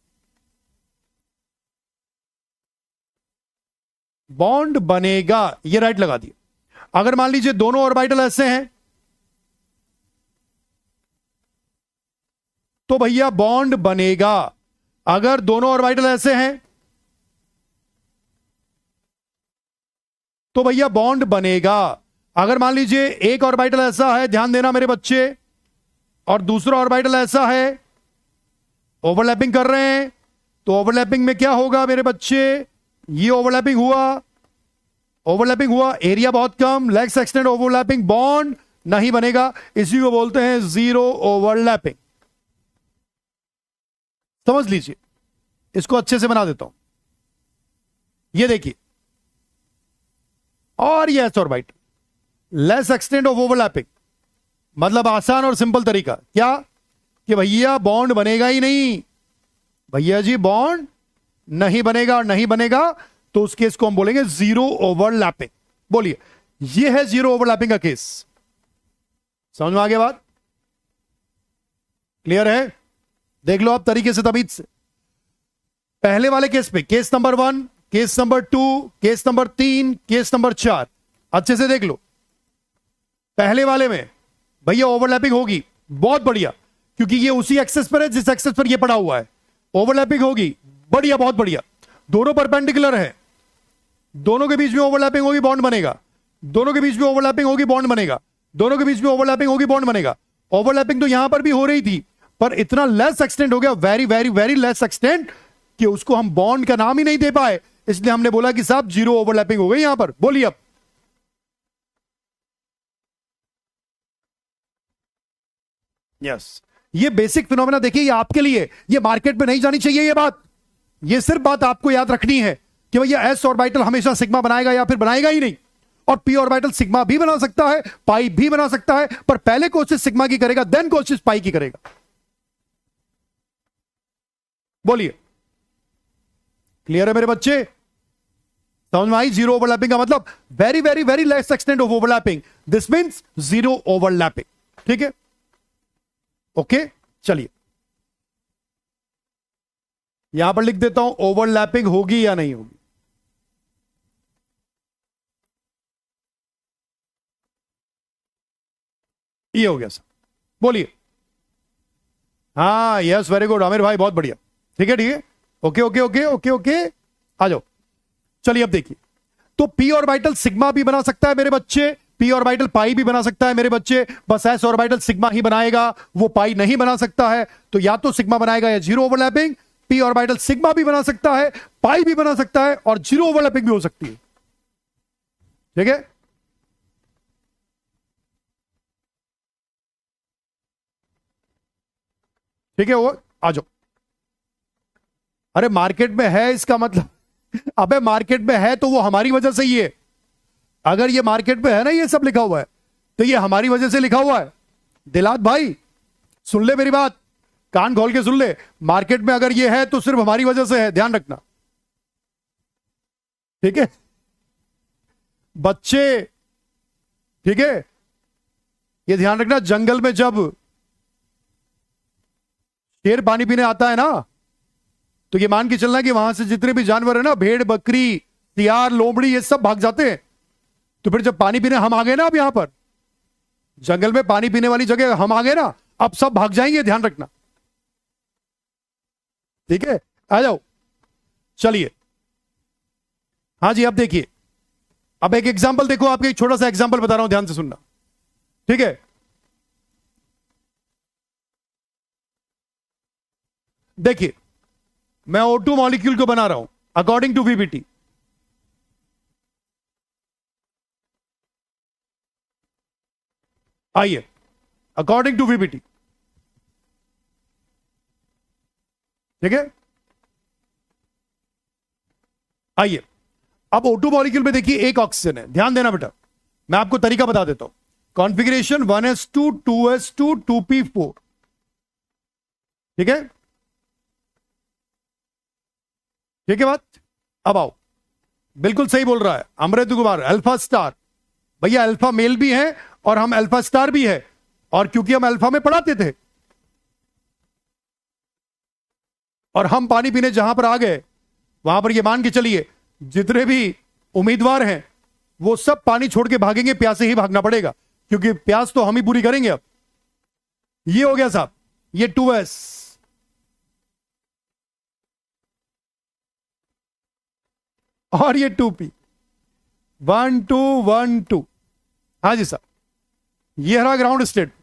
बॉन्ड बनेगा, ये राइट लगा दिया। अगर मान लीजिए दोनों ऑर्बिटल ऐसे हैं तो भैया बॉन्ड बनेगा। अगर दोनों ऑर्बिटल ऐसे हैं तो भैया बॉन्ड बनेगा। अगर मान लीजिए एक ऑर्बिटल ऐसा है, ध्यान देना मेरे बच्चे, और दूसरा ऑर्बिटल ऐसा है, ओवरलैपिंग कर रहे हैं, तो ओवरलैपिंग में क्या होगा मेरे बच्चे, ये ओवरलैपिंग हुआ, ओवरलैपिंग हुआ, एरिया बहुत कम, लेग्स एक्सटेंड, ओवरलैपिंग, बॉन्ड नहीं बनेगा। इसी को बोलते हैं जीरो ओवरलैपिंग। समझ लीजिए, इसको अच्छे से बना देता हूं। ये देखिए, और ये S orbital, less extent of overlapping, मतलब आसान और सिंपल तरीका क्या, कि भैया बॉन्ड बनेगा ही नहीं, भैया जी बॉन्ड नहीं बनेगा, और नहीं बनेगा तो उस केस को हम बोलेंगे जीरो ओवरलैपिंग। बोलिए, ये है जीरो ओवरलैपिंग का केस। समझ में आ गया बात? क्लियर है? देख लो आप तरीके से, तमीज से। पहले वाले केस पे, case number 1, case number 2, case number 3, case number 4, अच्छे से देख लो। पहले वाले में भैया ओवरलैपिंग होगी, बहुत बढ़िया, क्योंकि ये उसी एक्सेस पर है जिस एक्सेस पर ये पड़ा हुआ है। ओवरलैपिंग होगी, बढ़िया, बहुत बढ़िया। दोनों परपेंडिकुलर है, दोनों के बीच में ओवरलैपिंग होगी, बॉन्ड बनेगा। दोनों के बीच में ओवरलैपिंग होगी, बॉन्ड बनेगा। दोनों के बीच में ओवरलैपिंग होगी, बॉन्ड बनेगा। ओवरलैपिंग तो यहां पर भी हो रही थी, पर इतना लेस एक्सटेंड हो गया, very very very less extend, कि उसको हम बॉन्ड का नाम ही नहीं दे पाए। इसलिए हमने बोला कि साहब जीरो ओवरलैपिंग हो गई यहां पर। बोलिए अब। यस, ये बेसिक फिनोमेना देखिए, ये आपके लिए, ये मार्केट में नहीं जानी चाहिए ये बात। ये सिर्फ बात आपको याद रखनी है कि भैया एस ऑर्बिटल हमेशा सिग्मा बनाएगा या फिर बनाएगा ही नहीं, और पी ऑर्बिटल सिग्मा भी बना सकता है, पाई भी बना सकता है, पर पहले कोशिश सिग्मा की करेगा, देन कोशिश पाई की करेगा। बोलिए, क्लियर है मेरे बच्चे? समझ में आई? जीरो ओवरलैपिंग का मतलब very very very less extent of overlapping, this means zero overlapping. ठीक है, ओके। चलिए यहां पर लिख देता हूं, ओवरलैपिंग होगी या नहीं होगी। ये हो गया सर। बोलिए। हाँ, यस, वेरी गुड आमिर भाई, बहुत बढ़िया। ठीक है, ठीक है, okay okay okay okay okay, आ जाओ। चलिए अब देखिए, तो पी ऑर्बिटल सिग्मा भी बना सकता है मेरे बच्चे, पी ऑर्बिटल पाई भी बना सकता है मेरे बच्चे, बस एस ऑर्बिटल सिग्मा ही बनाएगा, वो पाई नहीं बना सकता है। तो या तो सिग्मा बनाएगा या zero overlapping. P orbital sigma भी बना सकता है, पाई भी बना सकता है, और जीरो ओवरलैपिंग भी हो सकती है। ठीक है, ठीक है, वो आ जाओ। अरे मार्केट में है इसका मतलब, अबे मार्केट में है तो वो हमारी वजह से ही है। अगर ये मार्केट में है ना ये सब लिखा हुआ है, तो ये हमारी वजह से लिखा हुआ है। दिलात भाई सुन ले मेरी बात, कान खोल के सुन ले। मार्केट में अगर ये है तो सिर्फ हमारी वजह से है, ध्यान रखना, ठीक है बच्चे, ठीक है। ये ध्यान रखना, जंगल में जब शेर पानी पीने आता है ना, तो ये मान के चलना कि वहां से जितने भी जानवर है ना, भेड़ बकरी सियार लोमड़ी, ये सब भाग जाते हैं। तो फिर जब पानी पीने हम आ गए ना, अब यहां पर जंगल में पानी पीने वाली जगह हम आ गए ना, अब सब भाग जाएंगे, ध्यान रखना, ठीक है। आ जाओ, चलिए। हाँ जी, अब देखिए, अब एक एग्जांपल देखो, आपको एक छोटा सा एग्जांपल बता रहा हूं, ध्यान से सुनना, ठीक है। देखिए, मैं O2 मॉलिक्यूल को बना रहा हूं अकॉर्डिंग टू वीबीटी। आइए, अकॉर्डिंग टू वीबीटी, ठीक है। आइए, अब O2 मॉलिक्यूल में देखिए एक ऑक्सीजन है, ध्यान देना बेटा, मैं आपको तरीका बता देता हूं। कॉन्फ़िगरेशन 1s2 2s2 2p4, ठीक है, ठीक है बात। अब आओ, बिल्कुल सही बोल रहा है अमृत कुमार, अल्फा स्टार। भैया अल्फा मेल भी है और हम अल्फा स्टार भी है, और क्योंकि हम अल्फा में पढ़ाते थे और हम पानी पीने जहां पर आ गए, वहां पर ये मान के चलिए जितने भी उम्मीदवार हैं वो सब पानी छोड़ के भागेंगे, प्यासे ही भागना पड़ेगा, क्योंकि प्यास तो हम ही पूरी करेंगे। अब ये हो गया साहब, ये 2s, और ये 2p, 1 2 1 2। हाँ जी साहब, ये रहा ग्राउंड स्टेट।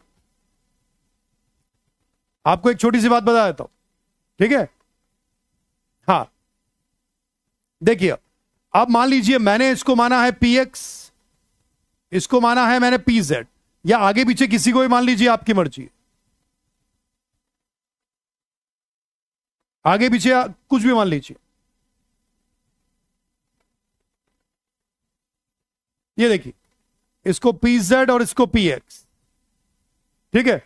आपको एक छोटी सी बात बता देता हूं, ठीक है। हाँ, देखिए, अब मान लीजिए मैंने इसको माना है px, इसको माना है मैंने pz, या आगे पीछे किसी को भी मान लीजिए, आपकी मर्जी, आगे पीछे कुछ भी मान लीजिए। ये देखिए, इसको pz और इसको px, ठीक है।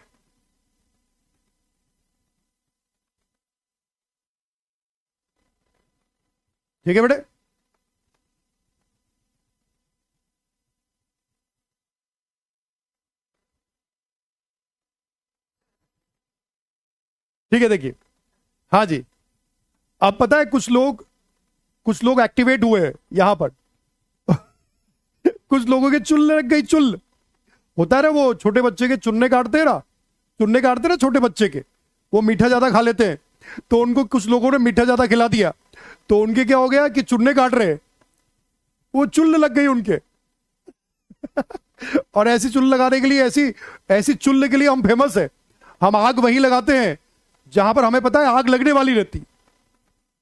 ठीक है बेटे, ठीक है। देखिए, हाँ जी, अब पता है कुछ लोग एक्टिवेट हुए हैं यहां पर। कुछ लोगों के चुल लग गई, चुल होता है ना, वो छोटे बच्चे के चुन्ने काटते हैं ना, चुन्ने काटते हैं ना छोटे बच्चे के, वो मीठा ज्यादा खा लेते हैं, तो उनको कुछ लोगों ने मीठा ज्यादा खिला दिया, तो उनके क्या हो गया कि चुन्ने काट रहे हैं, वो चुल्ल लग गई उनके। और ऐसी चुल्ल लगाने के लिए, ऐसी ऐसी चुल्ल के लिए हम फेमस है। हम आग वहीं लगाते हैं जहां पर हमें पता है आग लगने वाली रहती।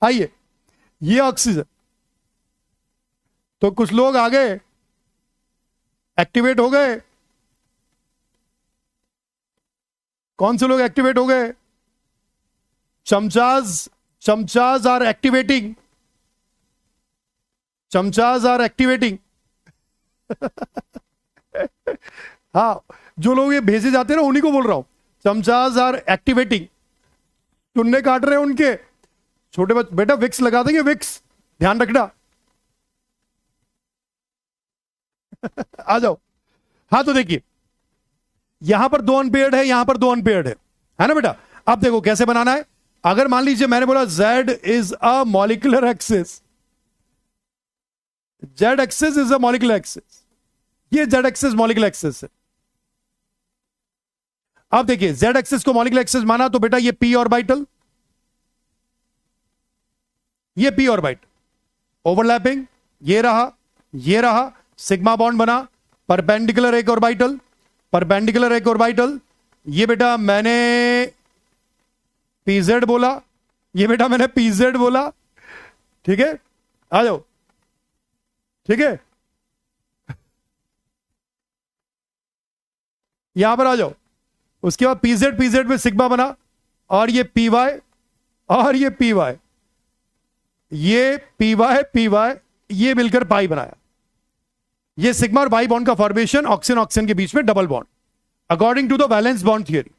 आइए, ये ऑक्सीजन, तो कुछ लोग आ गए, एक्टिवेट हो गए। कौन से लोग एक्टिवेट हो गए? Chamchas are activating, chamchas are activating. हाँ, जो लोग ये भेजे जाते हैं ना, उन्हीं को बोल रहा हूं, चमचाज आर एक्टिवेटिंग। चुन्ने काट रहे हैं उनके छोटे बच्चे। बेटा विक्स लगा देंगे, विक्स, ध्यान रखना। आ जाओ। हाँ, तो देखिए, यहां पर 2 अनपेयर्ड है, यहां पर 2 अनपेयर्ड है ना बेटा। अब देखो कैसे बनाना है। अगर मान लीजिए मैंने बोला Z is a molecular axis, Z axis is a molecular axis, ये Z एक्सिस मॉलिक्यूलर एक्सिस है। अब देखिए, Z एक्सिस को मॉलिक्यूलर एक्सिस माना, तो बेटा ये p ऑर्बिटल, ये p ऑर्बिटल ओवरलैपिंग, ये रहा, ये रहा, सिग्मा बॉन्ड बना, परपेंडिकुलर एक ऑर्बिटल, परपेंडिकुलर एक ऑर्बिटल। ये बेटा मैंने pz बोला, ये बेटा मैंने pz बोला, ठीक है। आ जाओ, ठीक है, यहां पर आ जाओ। उसके बाद pz में सिग्मा बना, और ये py, और ये py, ये पी वाई ये मिलकर पाई बनाया। ये सिग्मा और पाई बॉन्ड का फॉर्मेशन ऑक्सीजन ऑक्सीजन के बीच में double bond according to the valence bond theory.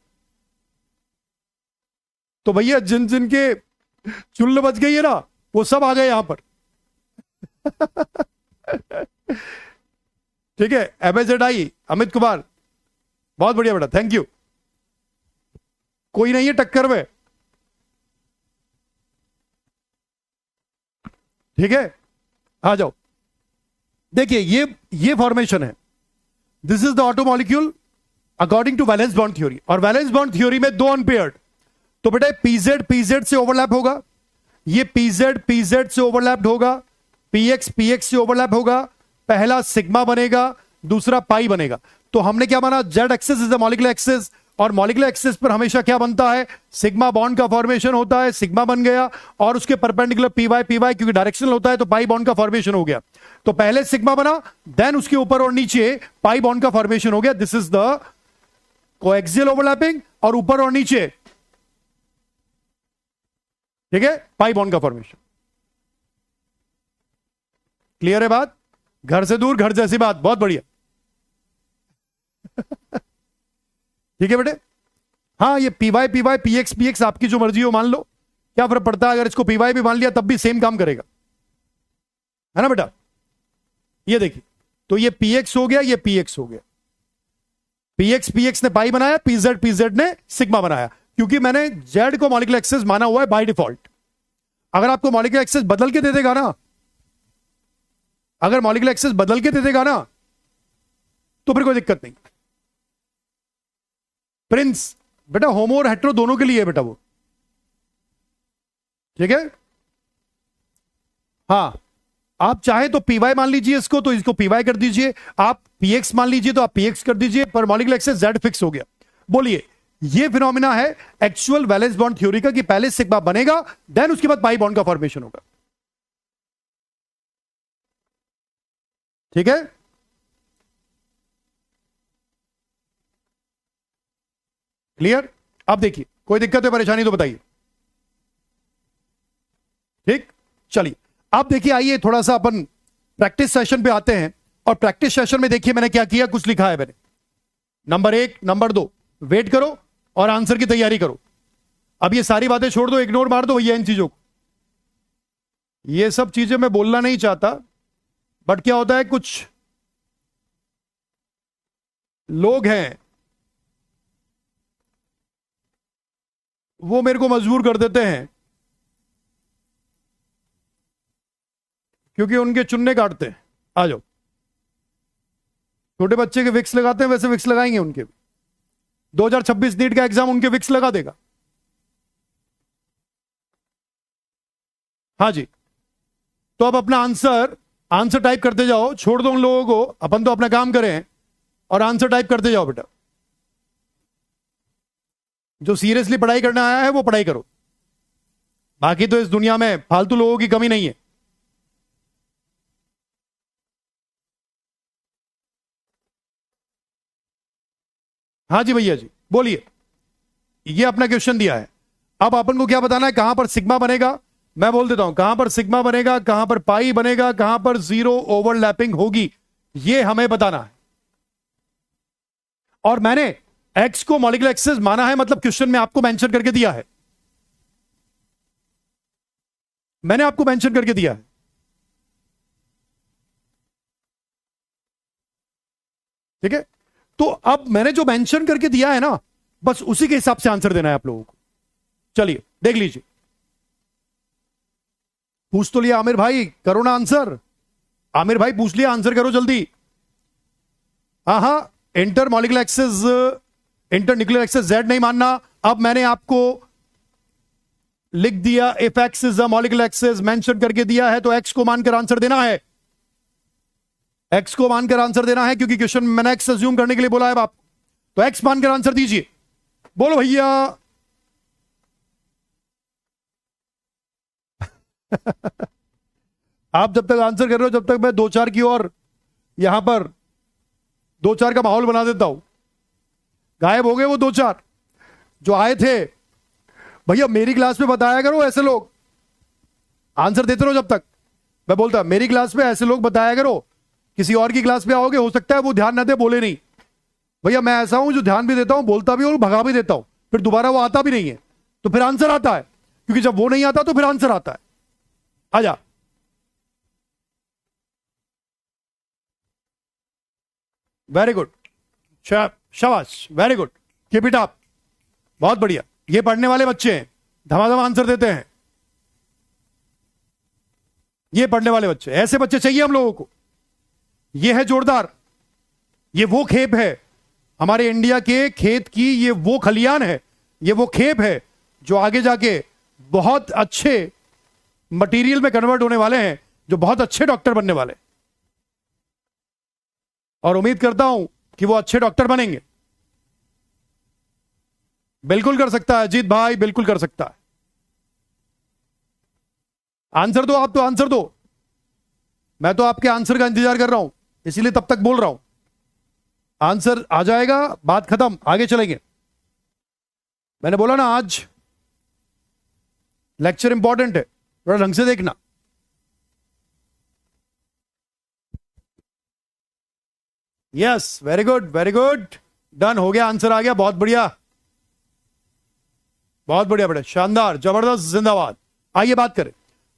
तो भैया जिन जिन के चुल्ल बच गई है ना, वो सब आ गए यहां पर। ठीक है, एमएसजेडआई अमित कुमार, बहुत बढ़िया बेटा, थैंक यू। कोई नहीं है टक्कर में, ठीक है, आ जाओ। देखिए ये फॉर्मेशन है, this is the auto molecule according to valence bond theory. और वैलेंस बॉन्ड थ्योरी में दो अनपेयर्ड, तो बेटा पीजेड पीजेड से ओवरलैप होगा, ये पीजेड पीजेड से ओवरलैप होगा, पीएक्स पीएक्स से ओवरलैप होगा। पहला सिग्मा बनेगा, दूसरा पाई बनेगा। तो हमने क्या माना, Z axis is the molecular axis, और मॉलिक्यूलर एक्सिस पर हमेशा क्या बनता है, सिग्मा बॉन्ड का फॉर्मेशन होता है। सिग्मा बन गया और उसके परपेंडिकुलर पीवाई क्योंकि डायरेक्शनल होता है तो पाई बॉन्ड का फॉर्मेशन हो गया। तो पहले सिग्मा बना, देन उसके ऊपर और नीचे पाई बॉन्ड का फॉर्मेशन हो गया। This is the coaxial overlapping, और ऊपर और नीचे, ठीक है, पाई बॉन्ड का फॉर्मेशन। क्लियर है बात? घर से दूर घर जैसी बात, बहुत बढ़िया। ठीक है बेटे, हाँ ये पीवाई पीएक्स पीएक्स आपकी जो मर्जी हो मान लो, क्या फर्क पड़ता है, अगर इसको पीवाई भी मान लिया तब भी सेम काम करेगा, है ना बेटा। ये देखिए, तो ये पीएक्स हो गया, ये पीएक्स हो गया, पीएक्स पीएक्स ने पाई बनाया, पीजेड पीजेड ने सिग्मा बनाया, क्योंकि मैंने जेड को मॉलिक्यूलर एक्सिस माना हुआ है बाय डिफॉल्ट। अगर आपको मॉलिक्यूलर एक्सिस बदल के दे देगा ना, अगर मॉलिक्यूलर एक्सिस बदल के दे देगा ना, तो फिर कोई दिक्कत नहीं। प्रिंस बेटा होमो और हेट्रो दोनों के लिए है बेटा वो, ठीक है। हां, आप चाहे तो पीवाई मान लीजिए इसको, तो इसको पीवाई कर दीजिए, आप पीएक्स मान लीजिए तो आप पीएक्स कर दीजिए, पर मॉलिक्यूलर एक्सिस जेड फिक्स हो गया। बोलिए, ये फिनोमिना है एक्चुअल वैलेंस बॉन्ड थ्योरी का, कि पहले सिग्मा बनेगा, देन उसके बाद पाई बॉन्ड का फॉर्मेशन होगा, ठीक है। क्लियर? अब देखिए, कोई दिक्कत है, परेशानी तो बताइए। ठीक, चलिए अब देखिए, आइए थोड़ा सा अपन प्रैक्टिस सेशन पे आते हैं। और प्रैक्टिस सेशन में देखिए मैंने क्या किया, कुछ लिखा है मैंने। नंबर 1, नंबर 2, वेट करो और आंसर की तैयारी करो। अब ये सारी बातें छोड़ दो, इग्नोर मार दो भैया इन चीजों को। ये सब चीजें मैं बोलना नहीं चाहता, बट क्या होता है, कुछ लोग हैं वो मेरे को मजबूर कर देते हैं, क्योंकि उनके चुन्ने काटते हैं। आ जाओ, छोटे बच्चे के विक्स लगाते हैं, वैसे विक्स लगाएंगे उनके भी। 2026 नीट का एग्जाम उनके विक्स लगा देगा। हाँ जी, तो अब अपना आंसर टाइप करते जाओ, छोड़ दो उन लोगों को, अपन तो अपना काम करें, और आंसर टाइप करते जाओ बेटा। जो सीरियसली पढ़ाई करने आया है वो पढ़ाई करो, बाकी तो इस दुनिया में फालतू लोगों की कमी नहीं है। हाँ जी भैया जी, बोलिए। ये अपना क्वेश्चन दिया है, अब अपन को क्या बताना है, कहां पर सिग्मा बनेगा। मैं बोल देता हूं कहां पर सिग्मा बनेगा, कहां पर पाई बनेगा, कहां पर जीरो ओवरलैपिंग होगी, ये हमें बताना है। और मैंने एक्स को मॉलिक्यूलर एक्सिस माना है, मतलब क्वेश्चन में आपको मेंशन करके दिया है, मैंने आपको मेंशन करके दिया है, ठीक है। तो अब मैंने जो मेंशन करके दिया है ना, बस उसी के हिसाब से आंसर देना है आप लोगों को। चलिए देख लीजिए, पूछ तो लिया आमिर भाई, करो ना आंसर। आमिर भाई पूछ लिया, आंसर करो जल्दी। हाँ, inter molecular axis, inter nuclear axis Z नहीं मानना। अब मैंने आपको लिख दिया, if x is a molecular axis mention करके दिया है, तो एक्स को मानकर आंसर देना है, एक्स को मानकर आंसर देना है, क्योंकि क्वेश्चन में मैंने एक्स अज्यूम करने के लिए बोला है आप, तो एक्स मानकर आंसर दीजिए। बोलो भैया। आप जब तक आंसर कर रहे हो, जब तक मैं 2-4 की और यहां पर 2-4 का माहौल बना देता हूं। गायब हो गए वो 2-4 जो आए थे। भैया मेरी क्लास में बताया करो ऐसे लोग, आंसर देते रहो जब तक मैं बोलता मेरी क्लास में ऐसे लोग बताया करो, किसी और की क्लास में आओगे हो सकता है वो ध्यान ना दे, बोले नहीं। भैया मैं ऐसा हूं जो ध्यान भी देता हूं, बोलता भी और भगा भी देता हूं, फिर दोबारा वो आता भी नहीं है तो फिर आंसर आता है, क्योंकि जब वो नहीं आता तो फिर आंसर आता है। आजा। वेरी गुड, शाबाश, very good, keep it up, बहुत बढ़िया। ये पढ़ने वाले बच्चे हैं, धमाधम आंसर देते हैं। ये पढ़ने वाले बच्चे, ऐसे बच्चे चाहिए हम लोगों को। ये है जोरदार, ये वो खेप है हमारे इंडिया के खेत की, ये वो खलियान है, ये वो खेप है जो आगे जाके बहुत अच्छे मटेरियल में कन्वर्ट होने वाले हैं, जो बहुत अच्छे डॉक्टर बनने वाले हैं। और उम्मीद करता हूं कि वो अच्छे डॉक्टर बनेंगे। बिल्कुल कर सकता है अजीत भाई, बिल्कुल कर सकता है। आंसर दो, आप तो आंसर दो, मैं तो आपके आंसर का इंतजार कर रहा हूं, इसीलिए तब तक बोल रहा हूं। आंसर आ जाएगा, बात खत्म, आगे चलेंगे। मैंने बोला ना आज लेक्चर इंपॉर्टेंट है, थोड़ा ढंग से देखना। Yes, very good, very good, done, हो गया, आंसर आ गया, बहुत बढ़िया, बहुत बढ़िया, बढ़िया, शानदार, जबरदस्त, जिंदाबाद। आइए बात करें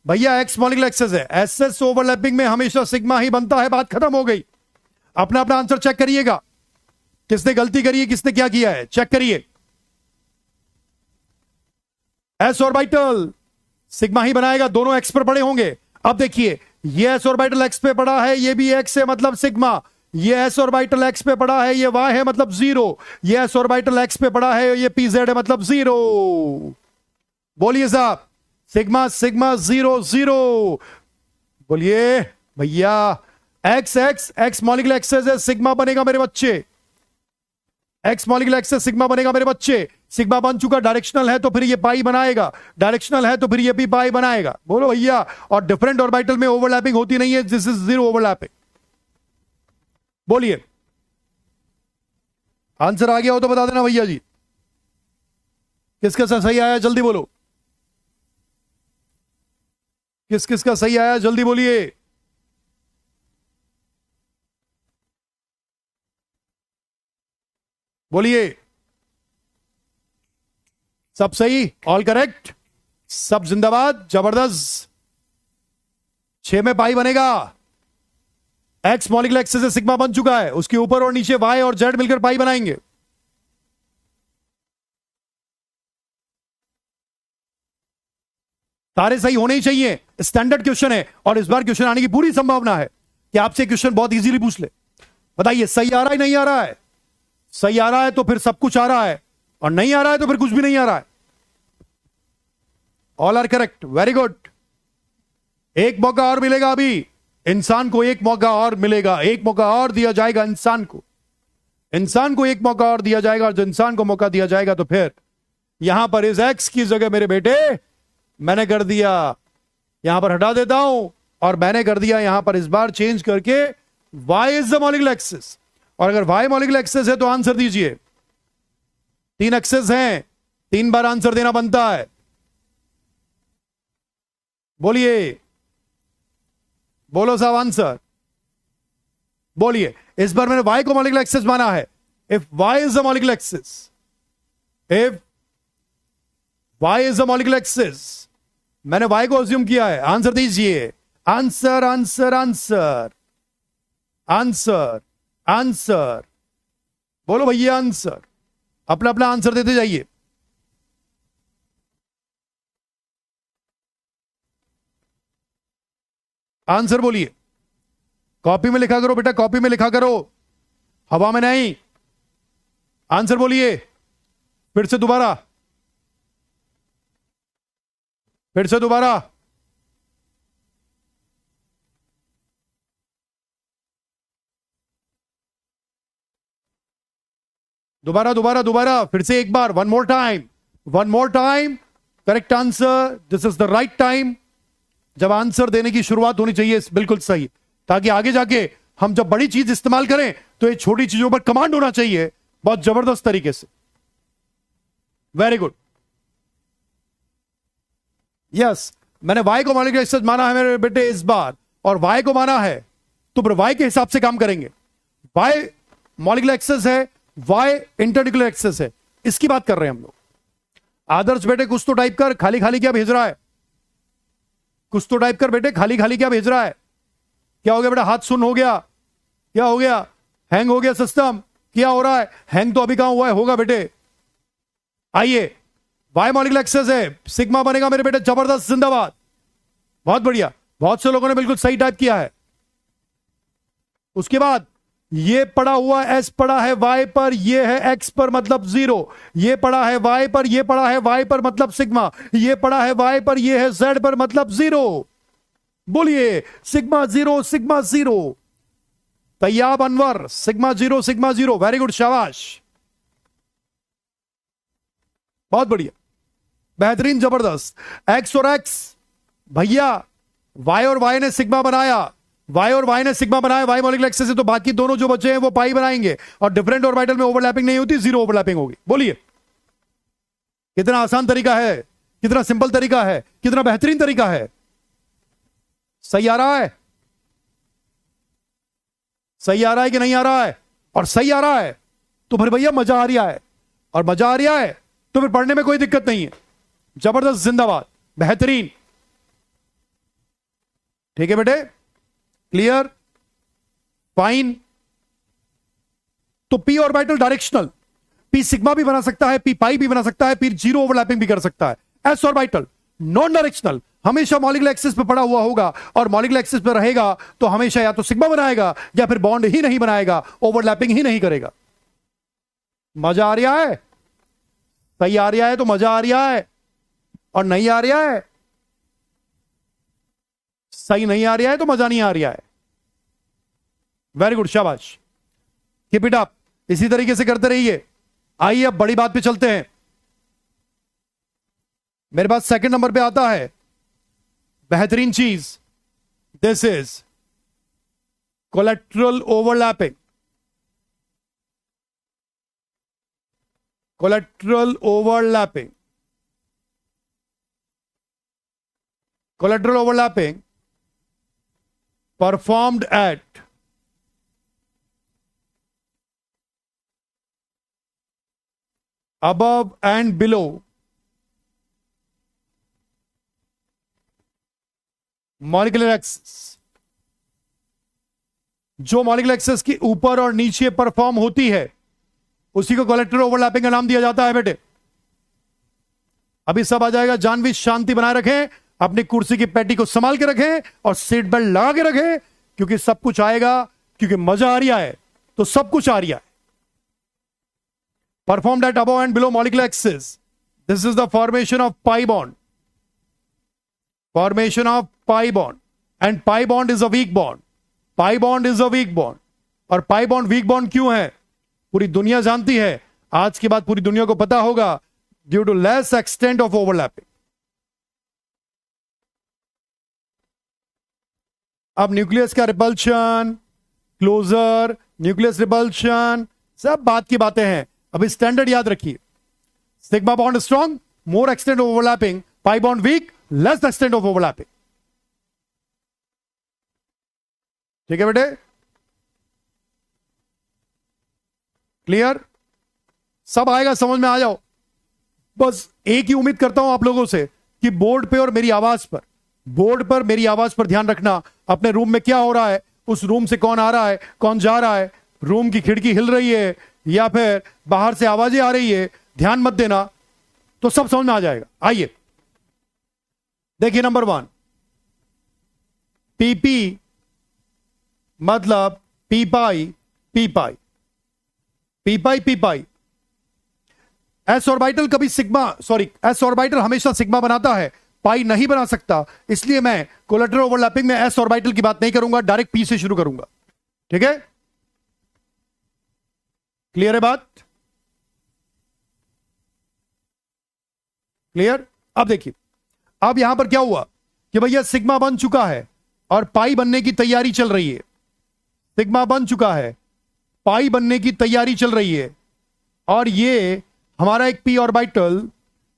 भैया, एक्स मॉलिक्यूलर एक्सेस है, एसएस ओवरलैपिंग में हमेशा सिग्मा ही बनता है, बात खत्म हो गई। अपना अपना आंसर चेक करिएगा, किसने गलती करी है, किसने क्या किया है, चेक करिए। एस ऑर्बिटल सिग्मा ही बनाएगा, दोनों एक्स पर पड़े होंगे। अब देखिए, ये एस ऑर्बिटल एक्स पे पड़ा है, ये भी एक्स है मतलब सिग्मा, ये एस ऑर्बिटल एक्स पे पड़ा है, ये वाई है मतलब जीरो, ये एस ऑर्बिटल एक्स पे पड़ा है, ये पी जेड है मतलब जीरो। बोलिए साहब, सिग्मा सिग्मा जीरो जीरो, बोलिए भैया। X X X molecular axis है, सिग्मा बनेगा मेरे बच्चे, एक्स मॉलिक्यूलर एक्सेस सिग्मा बनेगा मेरे बच्चे। सिग्मा बन चुका, डायरेक्शनल है तो फिर ये पाई बनाएगा, डायरेक्शनल है तो फिर ये भी पाई बनाएगा। बोलो भैया, और डिफरेंट ऑर्बिटल में ओवरलैपिंग होती नहीं है, दिस इज जीरो ओवरलैपिंग। बोलिए, आंसर आ गया हो तो बता देना भैया जी, किसका सही आया जल्दी बोलो, किस किस का सही आया जल्दी बोलिए। बोलिए, सब सही, ऑल करेक्ट, सब जिंदाबाद, जबरदस्त। 6 में पाई बनेगा, एक्स मॉलिक्यूलर एक्सेस से सिग्मा बन चुका है, उसके ऊपर और नीचे वाई और जेड मिलकर पाई बनाएंगे। सारे सही होने ही चाहिए, स्टैंडर्ड क्वेश्चन है, और इस बार क्वेश्चन आने की पूरी संभावना है कि आपसे क्वेश्चन बहुत इजीली पूछ ले। बताइए, सही आ रहा है नहीं आ रहा है? सही आ रहा है तो फिर सब कुछ आ रहा है, और नहीं आ रहा है तो फिर कुछ भी नहीं आ रहा है। All are correct, very good. एक मौका और मिलेगा, अभी इंसान को एक मौका और मिलेगा, एक मौका और दिया जाएगा इंसान को, इंसान को एक मौका और दिया जाएगा, और जो इंसान को मौका दिया जाएगा तो फिर यहां पर इस एक्स की जगह मेरे बेटे मैंने कर दिया, यहां पर हटा देता हूं, और मैंने कर दिया यहां पर इस बार चेंज करके y is the molecular axis. और अगर y मॉलिक्यूलर एक्सिस है तो आंसर दीजिए। 3 एक्सेस हैं, 3 बार आंसर देना बनता है। बोलिए, बोलो साहब आंसर, बोलिए। इस बार मैंने y को मॉलिक्यूलर एक्सिस माना है। If y is the molecular axis, if y is the molecular axis, मैंने y को अज्यूम किया है। आंसर दीजिए, answer answer answer answer answer, बोलो भैया आंसर, अपना अपना आंसर देते जाइए। आंसर बोलिए, कॉपी में लिखा करो बेटा, कॉपी में लिखा करो, हवा में नहीं। आंसर बोलिए, फिर से दोबारा, फिर से दोबारा, दोबारा दोबारा दोबारा, फिर से एक बार, one more time, one more time. Correct answer, this is the right time. जब आंसर देने की शुरुआत होनी चाहिए बिल्कुल सही, ताकि आगे जाके हम जब बड़ी चीज इस्तेमाल करें तो ये छोटी चीजों पर कमांड होना चाहिए बहुत जबरदस्त तरीके से। Very good, yes. मैंने y को मॉलिक्यूलर एक्सेस माना है मेरे बेटे इस बार, और y को माना है, तो फिर y के हिसाब से काम करेंगे। y मॉलिक्यूलर एक्सेस है, y इंटरन्यूक्लियर एक्सेस है, इसकी बात कर रहे हैं हम लोग। आदर्श बेटे कुछ तो टाइप कर, खाली खाली क्या भेज रहा है? कुछ तो टाइप कर बेटे, खाली खाली क्या भेज रहा है? क्या हो गया बेटा? हाथ सुन हो गया? क्या हो गया? हैंग हो गया सिस्टम? क्या हो रहा है? हैंग तो अभी कहां हुआ है, होगा बेटे। आइए, वाई मॉलिक्यूलर एक्सेस है, सिग्मा बनेगा मेरे बेटे, जबरदस्त, जिंदाबाद, बहुत बढ़िया, बहुत से लोगों ने बिल्कुल सही टाइप किया है। उसके बाद ये पड़ा हुआ एस पड़ा है वाई पर, ये है एक्स पर मतलब जीरो, ये पड़ा है वाई पर, ये पड़ा है वाई पर मतलब सिग्मा, ये पड़ा है वाई पर, ये है जेड पर मतलब जीरो। बोलिए sigma zero, sigma zero. Tayyab Anwar, sigma zero, very good, शाबाश, बहुत बढ़िया, बेहतरीन, जबरदस्त। एक्स और एक्स भैया, वाई और वाई ने सिग्मा बनाया, वाई और वाई ने सिग्मा बनाया, वाई मॉलिक्यूलर एक्सेस है, तो बाकी दोनों जो बचे हैं वो पाई बनाएंगे, और डिफरेंट ऑर्बिटल में ओवरलैपिंग नहीं होती, जीरो ओवरलैपिंग होगी। बोलिए कितना आसान तरीका है, कितना सिंपल तरीका है, कितना बेहतरीन तरीका है। सही आ रहा है? सही आ रहा है कि नहीं आ रहा है? और सही आ रहा है तो फिर भैया मजा आ रहा है, और मजा आ रहा है तो फिर पढ़ने में कोई दिक्कत नहीं है। जबरदस्त, जिंदाबाद, बेहतरीन। ठीक है बेटे, क्लियर, फाइन। तो P orbital directional, P sigma भी बना सकता है, पी पाई भी बना सकता है, पी जीरो ओवरलैपिंग भी कर सकता है। एस ऑर्बिटल नॉन डायरेक्शनल, हमेशा मॉलिक्यूलर एक्सिस पे पड़ा हुआ होगा, और मॉलिक्यूलर एक्सिस पे रहेगा तो हमेशा या तो सिग्मा बनाएगा या फिर बॉन्ड ही नहीं बनाएगा, ओवरलैपिंग ही नहीं करेगा। मजा आ रहा है? सही आ रहा है तो मजा आ रहा है, और नहीं आ रहा है, सही नहीं आ रहा है तो मजा नहीं आ रहा है। वेरी गुड, शाबाश, कीप इट अप, इसी तरीके से करते रहिए। आइए अब बड़ी बात पे चलते हैं। मेरे पास सेकंड नंबर पे आता है बेहतरीन चीज, this is collateral overlapping. Collateral overlapping, collateral overlapping performed at above and below molecular axis. जो मॉलिक्यूलर एक्सेस की ऊपर और नीचे परफॉर्म होती है उसी को कोलेट्रल ओवरलैपिंग का नाम दिया जाता है बेटे। अभी सब आ जाएगा, जानवी शांति बनाए रखें, अपनी कुर्सी की पेटी को संभाल के रखें और सीट बेल्ट लगा के रखें, क्योंकि सब कुछ आएगा, क्योंकि मजा आ रहा है तो सब कुछ आ रहा है। Performed eight above and below molecular axis, this is the formation of pi bond, formation of pi bond, and pi bond is a weak bond, pi bond is a weak bond. और pi bond weak bond क्यों है पूरी दुनिया जानती है, आज के बाद पूरी दुनिया को पता होगा, due to less extent of overlapping. अब न्यूक्लियस का रिपल्शन, क्लोजर, न्यूक्लियस रिपल्शन, सब बात की बातें हैं। अभी स्टैंडर्ड याद रखिए, sigma bond strong, more extent of overlapping, pi bond weak, less extent of overlapping. ठीक है बेटे, क्लियर, सब आएगा समझ में, आ जाओ। बस एक ही उम्मीद करता हूं आप लोगों से कि बोर्ड पे और मेरी आवाज पर, बोर्ड पर मेरी आवाज पर ध्यान रखना। अपने रूम में क्या हो रहा है, उस रूम से कौन आ रहा है, कौन जा रहा है, रूम की खिड़की हिल रही है या फिर बाहर से आवाजें आ रही है, ध्यान मत देना, तो सब समझ में आ जाएगा। आइए देखिए, नंबर 1, पीपी मतलब पी पाई, पी पाई, पी पाई, पी पाई। एस ऑर्बिटल कभी सिग्मा, सॉरी, एस ऑर्बिटल हमेशा सिग्मा बनाता है, पाई नहीं बना सकता, इसलिए मैं कोलेट्रल ओवरलैपिंग में एस ऑर्बिटल की बात नहीं करूंगा, डायरेक्ट पी से शुरू करूंगा। ठीक है, क्लियर है बात, क्लियर। अब देखिए, अब यहां पर क्या हुआ कि भैया सिग्मा बन चुका है और पाई बनने की तैयारी चल रही है, सिग्मा बन चुका है, पाई बनने की तैयारी चल रही है, और ये हमारा एक पी ऑर्बिटल,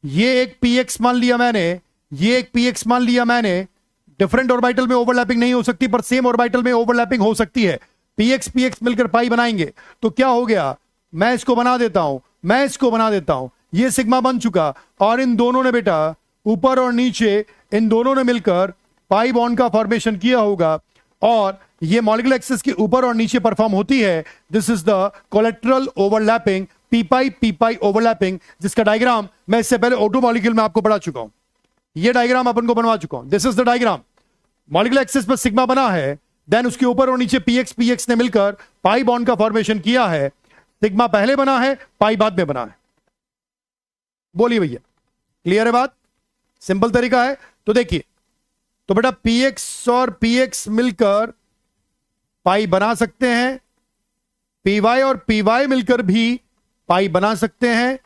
ये एक पी एक्स मान लिया मैंने, ये एक px मान लिया मैंने, डिफरेंट ऑर्बिटल में ओवरलैपिंग नहीं हो सकती पर सेम ऑर्बिटल में ओवरलैपिंग हो सकती है। px px मिलकर पाई बनाएंगे तो क्या हो गया, मैं इसको बना देता हूं, मैं इसको बना देता हूं, ये सिग्मा बन चुका, और इन दोनों ने बेटा ऊपर और नीचे इन दोनों ने मिलकर पाई बॉन्ड का फॉर्मेशन किया होगा, और ये मॉलिक्यूलर एक्सिस के ऊपर और नीचे परफॉर्म होती है। This is the collateral overlapping, P pi overlapping, जिसका डायग्राम मैं इससे पहले ऑटो मॉलिक्यूल में आपको पढ़ा चुका हूं। ये डायग्राम अपन को बनवा चुका हूं। This is the diagram, molecular axis पर सिग्मा बना है, देन उसके ऊपर और नीचे पीएक्स ने मिलकर पाई बॉन्ड का फॉर्मेशन किया है। सिग्मा पहले बना है, पाई बाद में बना है। बोलिए भैया, क्लियर है बात? सिंपल तरीका है। तो देखिए, तो बेटा पीएक्स और पीएक्स मिलकर पाई बना सकते हैं, पीवाई और पीवाई मिलकर भी पाई बना सकते हैं,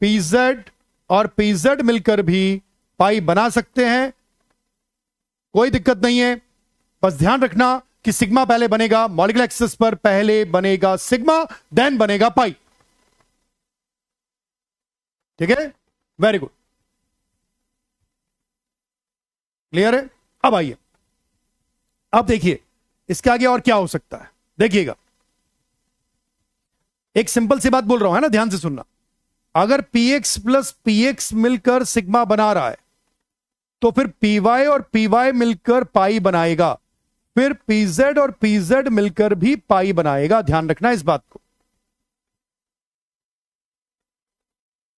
पीजेड और पीजेड मिलकर भी पाई बना सकते हैं। कोई दिक्कत नहीं है, बस ध्यान रखना कि सिग्मा पहले बनेगा, मॉलिक्यूलर एक्सिस पर पहले बनेगा सिग्मा, देन बनेगा पाई। ठीक है, वेरी गुड, क्लियर है? अब आइए, अब देखिए इसके आगे और क्या हो सकता है। देखिएगा, एक सिंपल सी बात बोल रहा हूं, है ना, ध्यान से सुनना। अगर px प्लस px मिलकर सिग्मा बना रहा है तो फिर py और py मिलकर पाई बनाएगा, फिर pz और pz मिलकर भी पाई बनाएगा। ध्यान रखना इस बात को,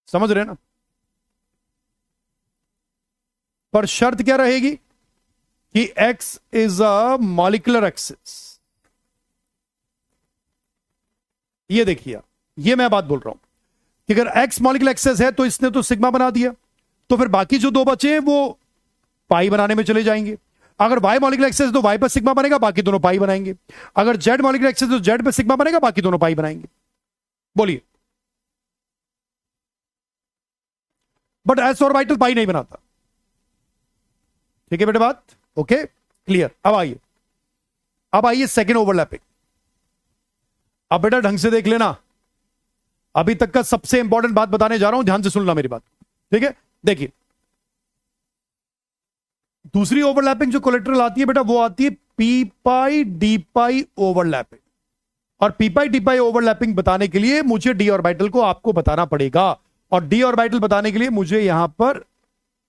समझ रहे ना? पर शर्त क्या रहेगी कि x is a molecular axis. ये देखिए, ये मैं बात बोल रहा हूं कि अगर x मॉलिक्यूलर एक्सिस है तो इसने तो सिग्मा बना दिया, तो फिर बाकी जो दो बचे हैं वो पाई बनाने में चले जाएंगे। अगर y मॉलिक्यूलर एक्सिस तो y पर सिग्मा बनेगा, बाकी दोनों पाई बनाएंगे। अगर z मॉलिक्यूलर एक्सिस तो z पर सिग्मा बनेगा, बाकी दोनों पाई बनाएंगे। बोलिए, बट s ऑर्बिटल पाई नहीं बनाता। ठीक है बेटा बात? Okay, clear. अब आइए सेकेंड ओवरलैपिंग। अब बेटा ढंग से देख लेना, अभी तक का सबसे इंपॉर्टेंट बात बताने जा रहा हूं, ध्यान से सुनना मेरी बात। ठीक है, देखिए दूसरी ओवरलैपिंग जो कोलेट्रल आती है बेटा, वो आती है पी पाई डी पाई ओवरलैपिंग। और पी पाई डी पाई ओवरलैपिंग बताने के लिए मुझे डी ऑर्बिटल को आपको बताना पड़ेगा, और डी ऑर्बिटल बताने के लिए मुझे यहां पर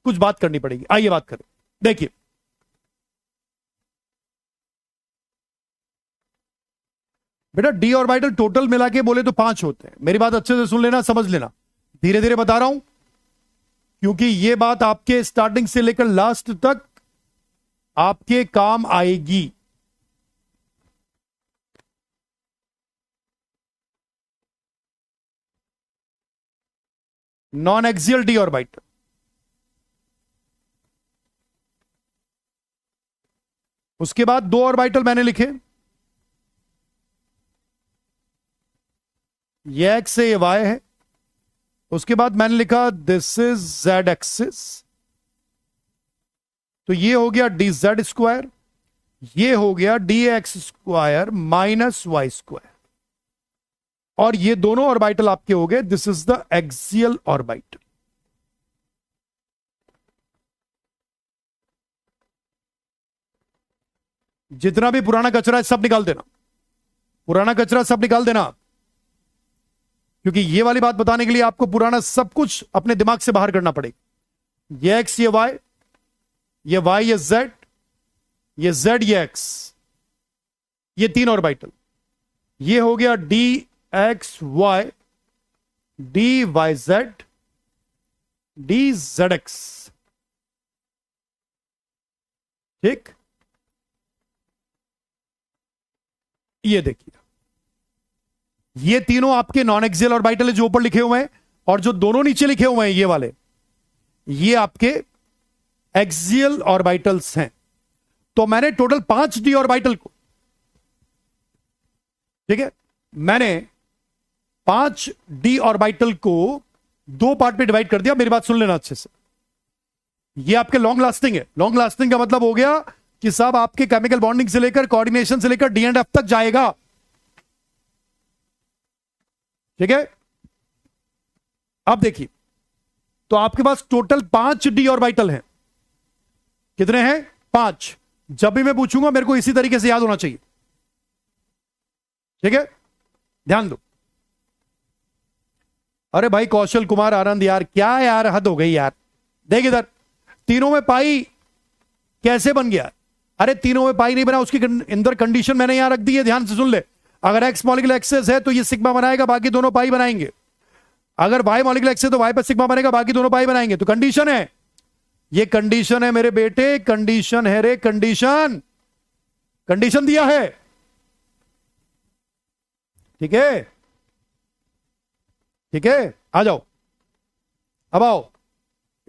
कुछ बात करनी पड़ेगी। आइए बात करें। देखिए, बेटा डी ऑर्बिटल टोटल मिला के बोले तो 5 होते हैं। मेरी बात अच्छे से सुन लेना, समझ लेना, धीरे धीरे बता रहा हूं क्योंकि यह बात आपके स्टार्टिंग से लेकर लास्ट तक आपके काम आएगी। नॉन एक्सियल डी ऑर्बिटल, उसके बाद 2 ऑर्बिटल मैंने लिखे, ये एक्स है, ये वाई है। उसके बाद मैंने लिखा दिस इज जेड एक्सिस, तो ये हो गया डी जेड स्क्वायर, ये हो गया D X square minus Y square, और ये दोनों ऑर्बिटल आपके हो गए this is the axial orbital. जितना भी पुराना कचरा है सब निकाल देना, पुराना कचरा सब निकाल देना, क्योंकि ये वाली बात बताने के लिए आपको पुराना सब कुछ अपने दिमाग से बाहर करना पड़ेगा। ये एक्स, ये वाई, ये वाई, ये जेड, ये जेड, ये एक्स, ये 3 ऑर्बिटल। ये हो गया D X Y, D Y Z, D Z X. ठीक, ये देखिए, ये तीनों आपके नॉन एक्सियल ऑर्बिटल है जो ऊपर लिखे हुए हैं, और जो दोनों नीचे लिखे हुए हैं ये वाले, ये आपके एक्सियल ऑर्बिटल्स हैं। तो मैंने टोटल 5 डी ऑर्बिटल को, ठीक है, मैंने 5 डी ऑर्बिटल को 2 पार्ट में डिवाइड कर दिया। मेरी बात सुन लेना अच्छे से, ये आपके लॉन्ग लास्टिंग है। लॉन्ग लास्टिंग का मतलब हो गया कि साहब आपके केमिकल बॉन्डिंग से लेकर कोऑर्डिनेशन से लेकर डी एंड एफ तक जाएगा। ठीक है, अब देखिए, तो आपके पास टोटल 5 डी ऑर्बिटल हैं। कितने हैं? 5। जब भी मैं पूछूंगा मेरे को इसी तरीके से याद होना चाहिए, ठीक है? ध्यान दो। अरे भाई कौशल कुमार आनंद यार, क्या यार, हद हो गई यार। देख इधर, तीनों में पाई कैसे बन गया? अरे तीनों में पाई नहीं बना, उसकी अंदर कंडीशन मैंने यहां रख दी है, ध्यान से सुन ले। अगर एक्स मॉलिक्यूलर एक्सेस है तो ये सिग्मा बनाएगा, बाकी दोनों पाई बनाएंगे। अगर वाई मॉलिक्यूलर एक्सेस है तो वाई पर सिग्मा बनेगा, बाकी दोनों पाई बनाएंगे। तो कंडीशन है, ये कंडीशन है मेरे बेटे, कंडीशन है रे, कंडीशन, कंडीशन दिया है, ठीक है? ठीक है, आ जाओ, अब आओ,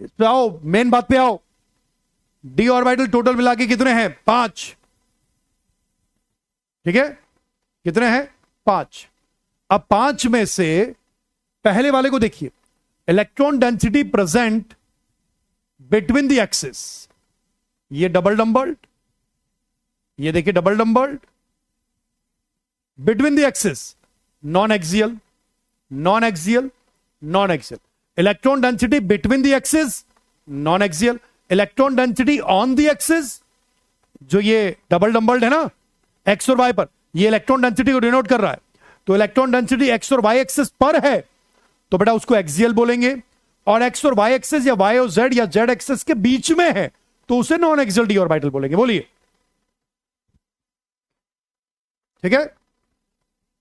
इस पे आओ, मेन बात पे आओ। डी ऑर्बिटल टोटल मिला के कितने हैं? 5, ठीक है? कितने हैं? 5। अब 5 में से पहले वाले को देखिए, electron density present between the axis, ये डबल नंबर्ड, ये देखिए double numbered, between the axis non axial, non axial, non axial. Electron density between the axis non axial, electron density on the axis, जो ये double numbered है ना x और Y पर, ये इलेक्ट्रॉन डेंसिटी को डिनोट कर रहा है। तो इलेक्ट्रॉन डेंसिटी एक्स और वाई एक्सिस पर है तो बेटा उसको एक्सियल बोलेंगे, और एक्स और वाई एक्सिस या वाई और जेड या जेड एक्सिस के बीच में है तो उसे नॉन एक्सियल डी ऑर्बिटल बोलेंगे। बोलिए, ठीक है?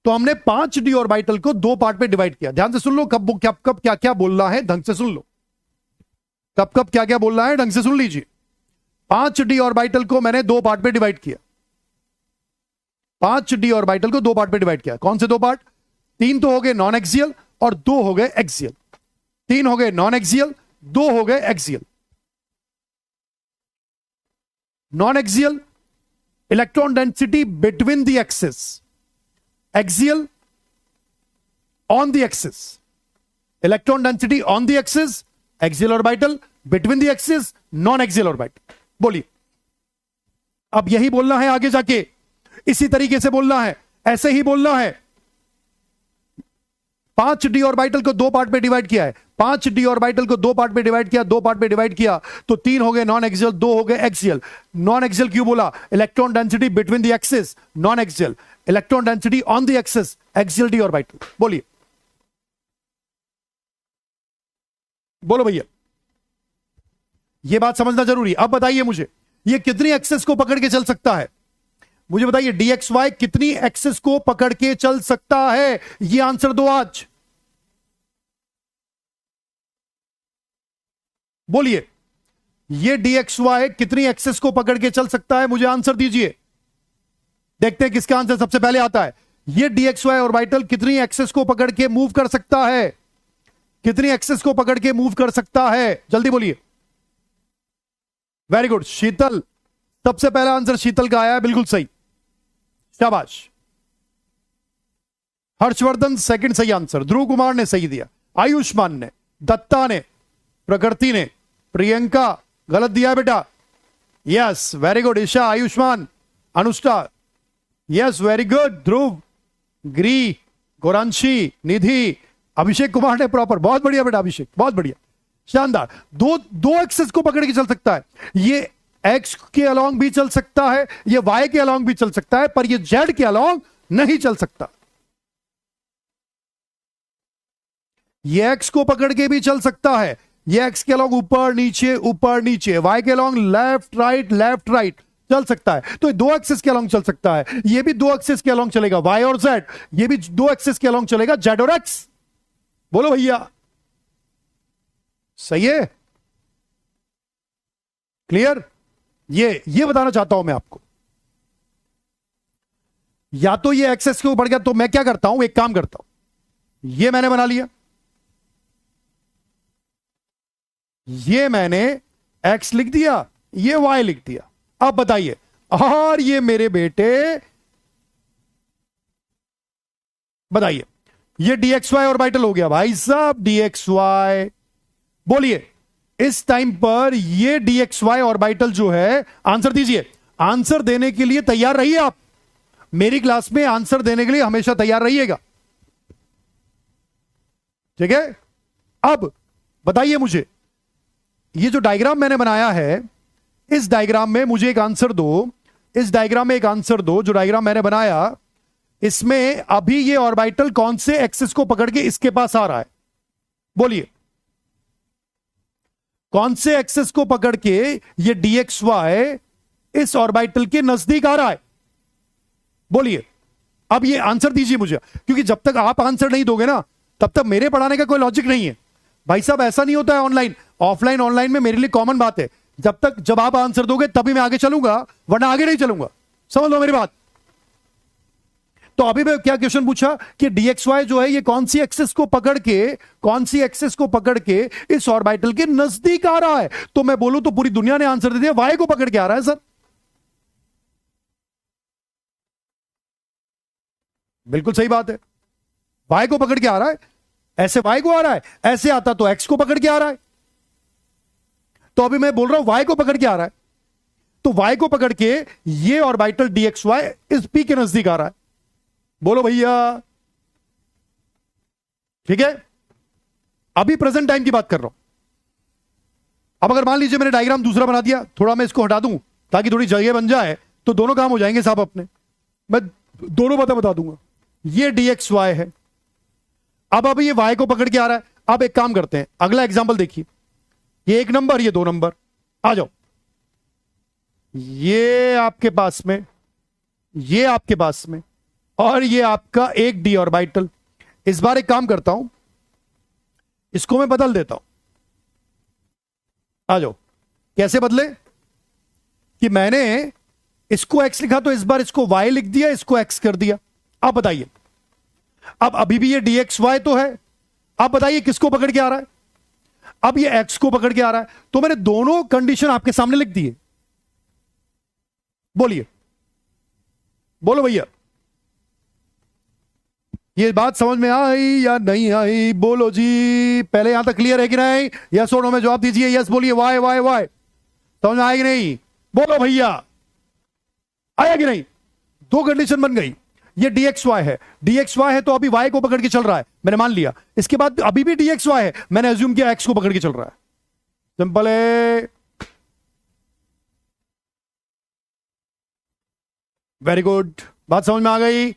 तो हमने 5 डी ऑर्बिटल को 2 पार्ट में डिवाइड किया। ध्यान से सुन लो, कब कब क्या क्या बोलना है, ढंग से सुन लो, कब कब क्या क्या बोलना है, ढंग से सुन लीजिए। 5 डी ऑर्बिटल को मैंने 2 पार्ट में डिवाइड किया। 5 डी ऑर्बिटल को 2 पार्ट में डिवाइड किया। कौन से 2 पार्ट? 3 तो हो गए नॉन एक्सियल और 2 हो गए एक्सियल। 3 हो गए नॉन एक्सियल, 2 हो गए axial. Non axial, electron density between the axis, axial on the axis, electron density on the axis, axial orbital, between the axis, non axial orbital. बोलिए, अब यही बोलना है आगे जाके, इसी तरीके से बोलना है, ऐसे ही बोलना है। 5 डी ऑर्बिटल को 2 पार्ट में डिवाइड किया है। 5 डी ऑर्बिटल को 2 पार्ट में डिवाइड किया, 2 पार्ट में डिवाइड किया तो 3 हो गए नॉन एक्सियल, 2 हो गए एक्सियल। नॉन एक्सियल क्यों बोला? Electron density between the axis non axial, electron density on the axis axial D orbital. बोलिए, बोलो भैया, यह बात समझना जरूरी। अब बताइए मुझे, यह कितनी एक्सिस को पकड़ के चल सकता है? मुझे बताइए, dxy कितनी एक्सिस को पकड़ के चल सकता है? ये आंसर दो आज, बोलिए, ये dxy कितनी एक्सिस को पकड़ के चल सकता है? मुझे आंसर दीजिए, देखते हैं किसका आंसर सबसे पहले आता है। ये dxy ऑर्बिटल कितनी एक्सिस को पकड़ के मूव कर सकता है? कितनी एक्सिस को पकड़ के मूव कर सकता है? जल्दी बोलिए। वेरी गुड, शीतल, सबसे पहला आंसर शीतल का आया है, बिल्कुल सही, शाबाश। हर्षवर्धन सेकंड सही आंसर, ध्रुव कुमार ने सही दिया, आयुष्मान ने, दत्ता ने, प्रकृति ने, प्रियंका गलत दिया बेटा, yes very good, Isha, Ayushmann, Anushka, yes very good, Dhruv, ग्री, गोरांशी, निधि, अभिषेक कुमार ने प्रॉपर, बहुत बढ़िया बेटा अभिषेक, बहुत बढ़िया, शानदार। दो एक्सेस को पकड़ के चल सकता है। ये एक्स के अलोंग भी चल सकता है, ये वाई के अलोंग भी चल सकता है, पर ये जेड के अलोंग नहीं चल सकता। ये एक्स को पकड़ के भी चल सकता है, ये एक्स के अलोंग ऊपर नीचे, वाई के अलोंग लेफ्ट राइट चल सकता है। तो ये 2 एक्सिस के अलोंग चल सकता है, ये भी 2 एक्सिस के अलोंग चलेगा, वाई और जेड, ये भी 2 एक्सिस के अलोंग चलेगा, जेड और एक्स। बोलो भैया, सही है? क्लियर? ये बताना चाहता हूं मैं आपको। या तो ये एक्सेस के ऊपर गया तो मैं क्या करता हूं, एक काम करता हूं, ये मैंने बना लिया, ये मैंने एक्स लिख दिया, ये वाई लिख दिया। अब बताइए, और ये मेरे बेटे बताइए, ये dxy ऑर्बिटल हो गया भाई साहब, dxy। बोलिए, इस टाइम पर ये dxy ऑर्बिटल जो है, आंसर दीजिए। आंसर देने के लिए तैयार रहिए आप, मेरी क्लास में आंसर देने के लिए हमेशा तैयार रहिएगा, ठीक है? अब बताइए मुझे, ये जो डायग्राम मैंने बनाया है, इस डायग्राम में मुझे एक आंसर दो, इस डायग्राम में एक आंसर दो, जो डायग्राम मैंने बनाया इसमें अभी ये ऑर्बिटल कौन से एक्सिस को पकड़ के इसके पास आ रहा है? बोलिए, कौन से एक्सिस को पकड़ के ये dxy इस ऑर्बिटल के नजदीक आ रहा है? बोलिए, अब ये आंसर दीजिए मुझे, क्योंकि जब तक आप आंसर नहीं दोगे ना तब तक मेरे पढ़ाने का कोई लॉजिक नहीं है भाई साहब। ऐसा नहीं होता है ऑनलाइन, ऑफलाइन ऑनलाइन में मेरे लिए कॉमन बात है, जब आप आंसर दोगे तभी मैं आगे चलूंगा, वरना आगे नहीं चलूंगा। समझ लो मेरी बात। तो अभी मैं क्या क्वेश्चन पूछा कि dxy जो है ये कौन सी एक्सिस को पकड़ के, कौन सी एक्सिस को पकड़ के इस ऑर्बिटल के नजदीक आ रहा है? तो मैं बोलूं तो पूरी दुनिया ने आंसर दे दिया, y को पकड़ के आ रहा है सर। बिल्कुल सही बात है, y को पकड़ के आ रहा है। ऐसे y को आ रहा है, ऐसे आता तो x को पकड़ के आ रहा है। तो अभी मैं बोल रहा हूं y को पकड़ के आ रहा है, तो y को पकड़ के ये ऑर्बिटल dxy इस p के नजदीक आ रहा है। बोलो भैया, ठीक है। अभी प्रेजेंट टाइम की बात कर रहा हूं। अब अगर मान लीजिए मैंने डायग्राम दूसरा बना दिया, थोड़ा मैं इसको हटा दूं ताकि थोड़ी जगह बन जाए, तो दोनों काम हो जाएंगे साहब अपने। मैं दोनों बता दूंगा। ये dxy है, अब अभी ये y को पकड़ के आ रहा है। अब एक काम करते हैं, अगला एग्जांपल देखिए, ये 1 नंबर, ये 2 नंबर, आ जाओ। ये आपके पास में, ये आपके पास में, और ये आपका एक d ऑर्बिटल। इस बार एक काम करता हूं, इसको मैं बदल देता हूं। आ जाओ। कैसे बदले? कि मैंने इसको x लिखा तो इस बार इसको y लिख दिया, इसको x कर दिया। अब बताइए, अब अभी भी ये dxy तो है, अब बताइए किसको पकड़ के आ रहा है? अब ये x को पकड़ के आ रहा है। तो मैंने दोनों कंडीशन आपके सामने लिख दिए। बोलिए, बोलो भैया, ये बात समझ में आई या नहीं आई? बोलो जी, पहले यहां तक क्लियर है कि नहीं? यस और नो में जवाब दीजिए। यस बोलिए, वाई वाई वाई। समझ में आएगी नहीं? बोलो भैया, आया कि नहीं? दो कंडीशन बन गई। ये dxy है, dxy है तो अभी y को पकड़ के चल रहा है, मैंने मान लिया। इसके बाद अभी भी dxy है, मैंने एज्यूम किया x को पकड़ के चल रहा है। सिंपल है। वेरी गुड, बात समझ में आ गई?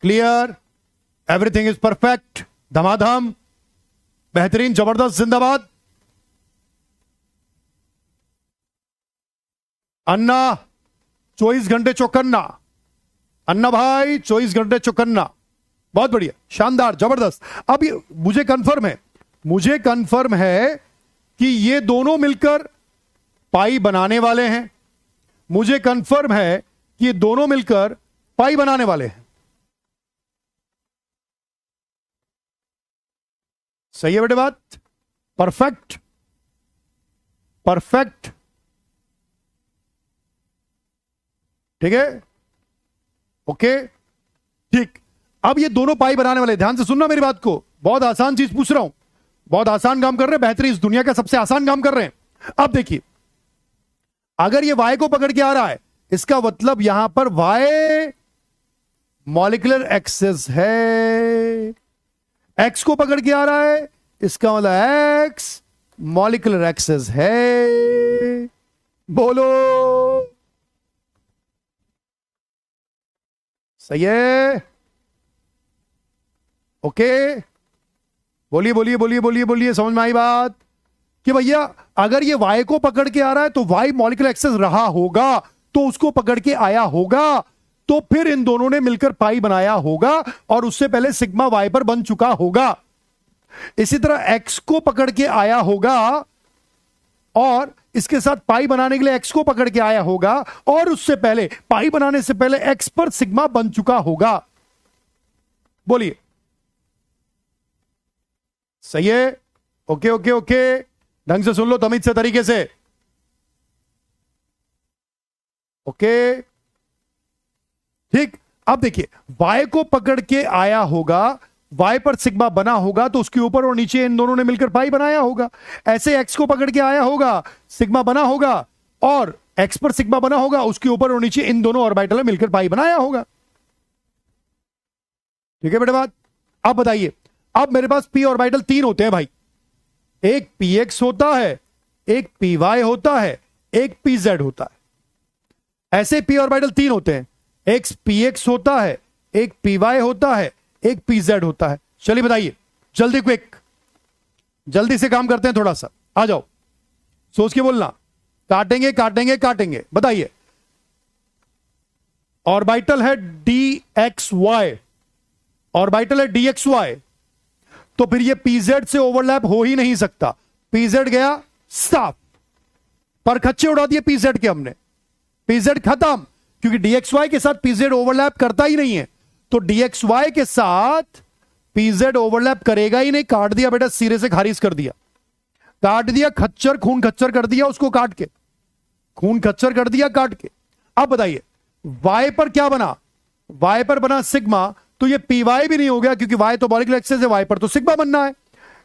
क्लियर? एवरीथिंग इज परफेक्ट, धमाधम, बेहतरीन, जबरदस्त, जिंदाबाद। अन्ना 24 घंटे चौकन्ना, अन्ना भाई 24 घंटे चौकन्ना, बहुत बढ़िया, शानदार, जबरदस्त। अब ये मुझे कंफर्म है कि ये दोनों मिलकर पाई बनाने वाले हैं। मुझे कंफर्म है कि ये दोनों मिलकर पाई बनाने वाले हैं। सही है बेटे बात? परफेक्ट, परफेक्ट, ठीक है, ओके, ठीक। अब ये दोनों पाई बनाने वाले, ध्यान से सुनना मेरी बात को, बहुत आसान चीज पूछ रहा हूं, बहुत आसान काम कर रहे हैं, बेहतरीन, इस दुनिया का सबसे आसान काम कर रहे हैं। अब देखिए, अगर ये y को पकड़ के आ रहा है, इसका मतलब यहां पर y मॉलिक्यूलर एक्सेस है। x को पकड़ के आ रहा है, इसका मतलब x मॉलिक्यूलर एक्सेस है। बोलो, सही है? ओके, बोलिए बोलिए बोलिए बोलिए बोलिए, समझ में आई बात? कि भैया अगर ये y को पकड़ के आ रहा है तो y मॉलिक्यूलर एक्सेस रहा होगा, तो उसको पकड़ के आया होगा, तो फिर इन दोनों ने मिलकर पाई बनाया होगा, और उससे पहले सिग्मा y पर बन चुका होगा। इसी तरह x को पकड़ के आया होगा, और इसके साथ पाई बनाने के लिए x को पकड़ के आया होगा, और उससे पहले, पाई बनाने से पहले x पर सिग्मा बन चुका होगा। बोलिए, सही है? ओके ओके ओके, ढंग से सुन लो, तमीज से, तरीके से। ओके, ठीक। अब देखिए, y को पकड़ के आया होगा, y पर सिग्मा बना होगा, तो उसके ऊपर और नीचे इन दोनों ने मिलकर पाई बनाया होगा। ऐसे x को पकड़ के आया होगा, सिग्मा बना होगा, और x पर सिग्मा बना होगा, उसके ऊपर और नीचे इन दोनों ऑर्बिटल ने मिलकर पाई बनाया होगा। ठीक है बेटे बात? अब बताइए, अब मेरे पास p ऑर्बिटल 3 होते हैं भाई। एक px होता है, एक py होता है, एक pz होता है। ऐसे p ऑर्बिटल 3 होते हैं, एक px होता है, एक py होता है, एक pz होता है। चलिए बताइए, जल्दी क्विक, जल्दी से काम करते हैं थोड़ा सा, आ जाओ, सोच के बोलना, काटेंगे काटेंगे काटेंगे। बताइए, ऑर्बिटल है dxy, ऑर्बिटल है dxy, तो फिर ये pz से ओवरलैप हो ही नहीं सकता। pz गया साफ, पर खच्चे उड़ा दिए pz के हमने, pz खत्म, क्योंकि dxy के साथ pz ओवरलैप करता ही नहीं है, तो dxy के साथ pz ओवरलैप करेगा ही नहीं। काट दिया बेटा, सिरे से खारिज कर दिया, काट दिया, खच्चर खून खच्चर कर दिया उसको, काट के खून खच्चर कर दिया काट के। अब बताइए y पर क्या बना, y पर बना सिग्मा, तो ये py भी नहीं हो गया, क्योंकि y तो मॉलिक्यूलर एक्सिस है, y पर तो सिग्मा बनना है।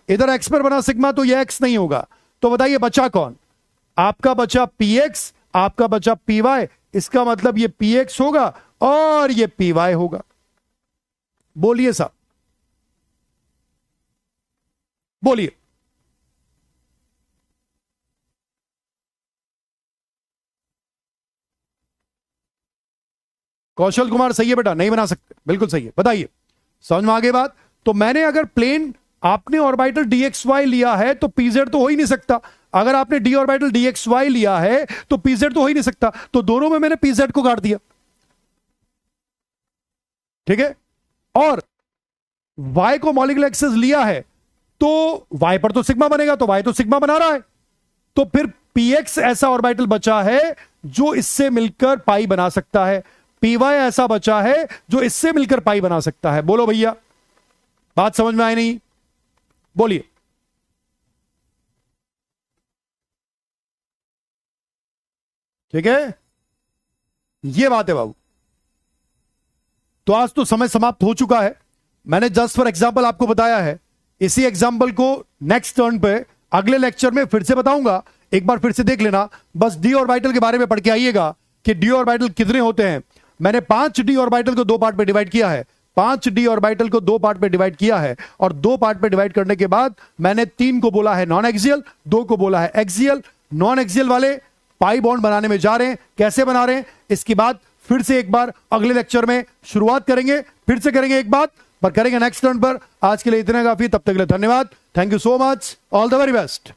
इधर x पर बना सिग्मा, तो ये x नहीं होगा। तो बताइए बचा कौन, आपका बचा px, आपका बचा py, इसका मतलब ये px होगा और ये py होगा। बोलिए साहब, बोलिए। कौशल कुमार सही है बेटा, नहीं बना सकते, बिल्कुल सही है। बताइए, समझ में आ गई बात। तो मैंने अगर प्लेन, आपने ऑर्बिटल dxy लिया है तो pz तो हो ही नहीं सकता, अगर आपने d ऑर्बिटल dxy लिया है तो pz तो हो ही नहीं सकता, तो दोनों में मैंने pz को काट दिया, ठीक है। और y को मॉलिक्यूलर एक्सिस लिया है, तो y पर तो सिग्मा बनेगा, तो y तो सिग्मा बना रहा है, तो फिर px ऐसा ऑर्बिटल बचा है जो इससे मिलकर पाई बना सकता है, py ऐसा बचा है जो इससे मिलकर पाई बना सकता है। बोलो भैया, बात समझ में आई नहीं, बोलिए। ठीक है, ये बात है बाबू। तो आज तो समय समाप्त हो चुका है, मैंने जस्ट फॉर एग्जांपल आपको बताया है। इसी एग्जांपल को नेक्स्ट टर्न पे अगले लेक्चर में फिर से बताऊंगा, एक बार फिर से देख लेना। बस डी ऑर्बिटल के बारे में पढ़ के आइएगा कि डी ऑर्बिटल कितने होते हैं। मैंने 5 डी ऑर्बिटल को 2 पार्ट में डिवाइड किया है, 5 डी ऑर्बिटल को 2 पार्ट में डिवाइड किया है, और 2 पार्ट में डिवाइड करने के बाद मैंने 3 को बोला है नॉन एक्सियल, 2 को बोला है एक्सियल। नॉन एक्सियल वाले पाई बॉन्ड बनाने में जा रहे हैं, कैसे बना रहे हैं इसकी बात फिर से एक बार अगले लेक्चर में शुरुआत करेंगे, फिर से करेंगे एक बात, पर करेंगे नेक्स्ट टर्न पर। आज के लिए इतना काफी, तब तक के लिए धन्यवाद, thank you so much, all the very best.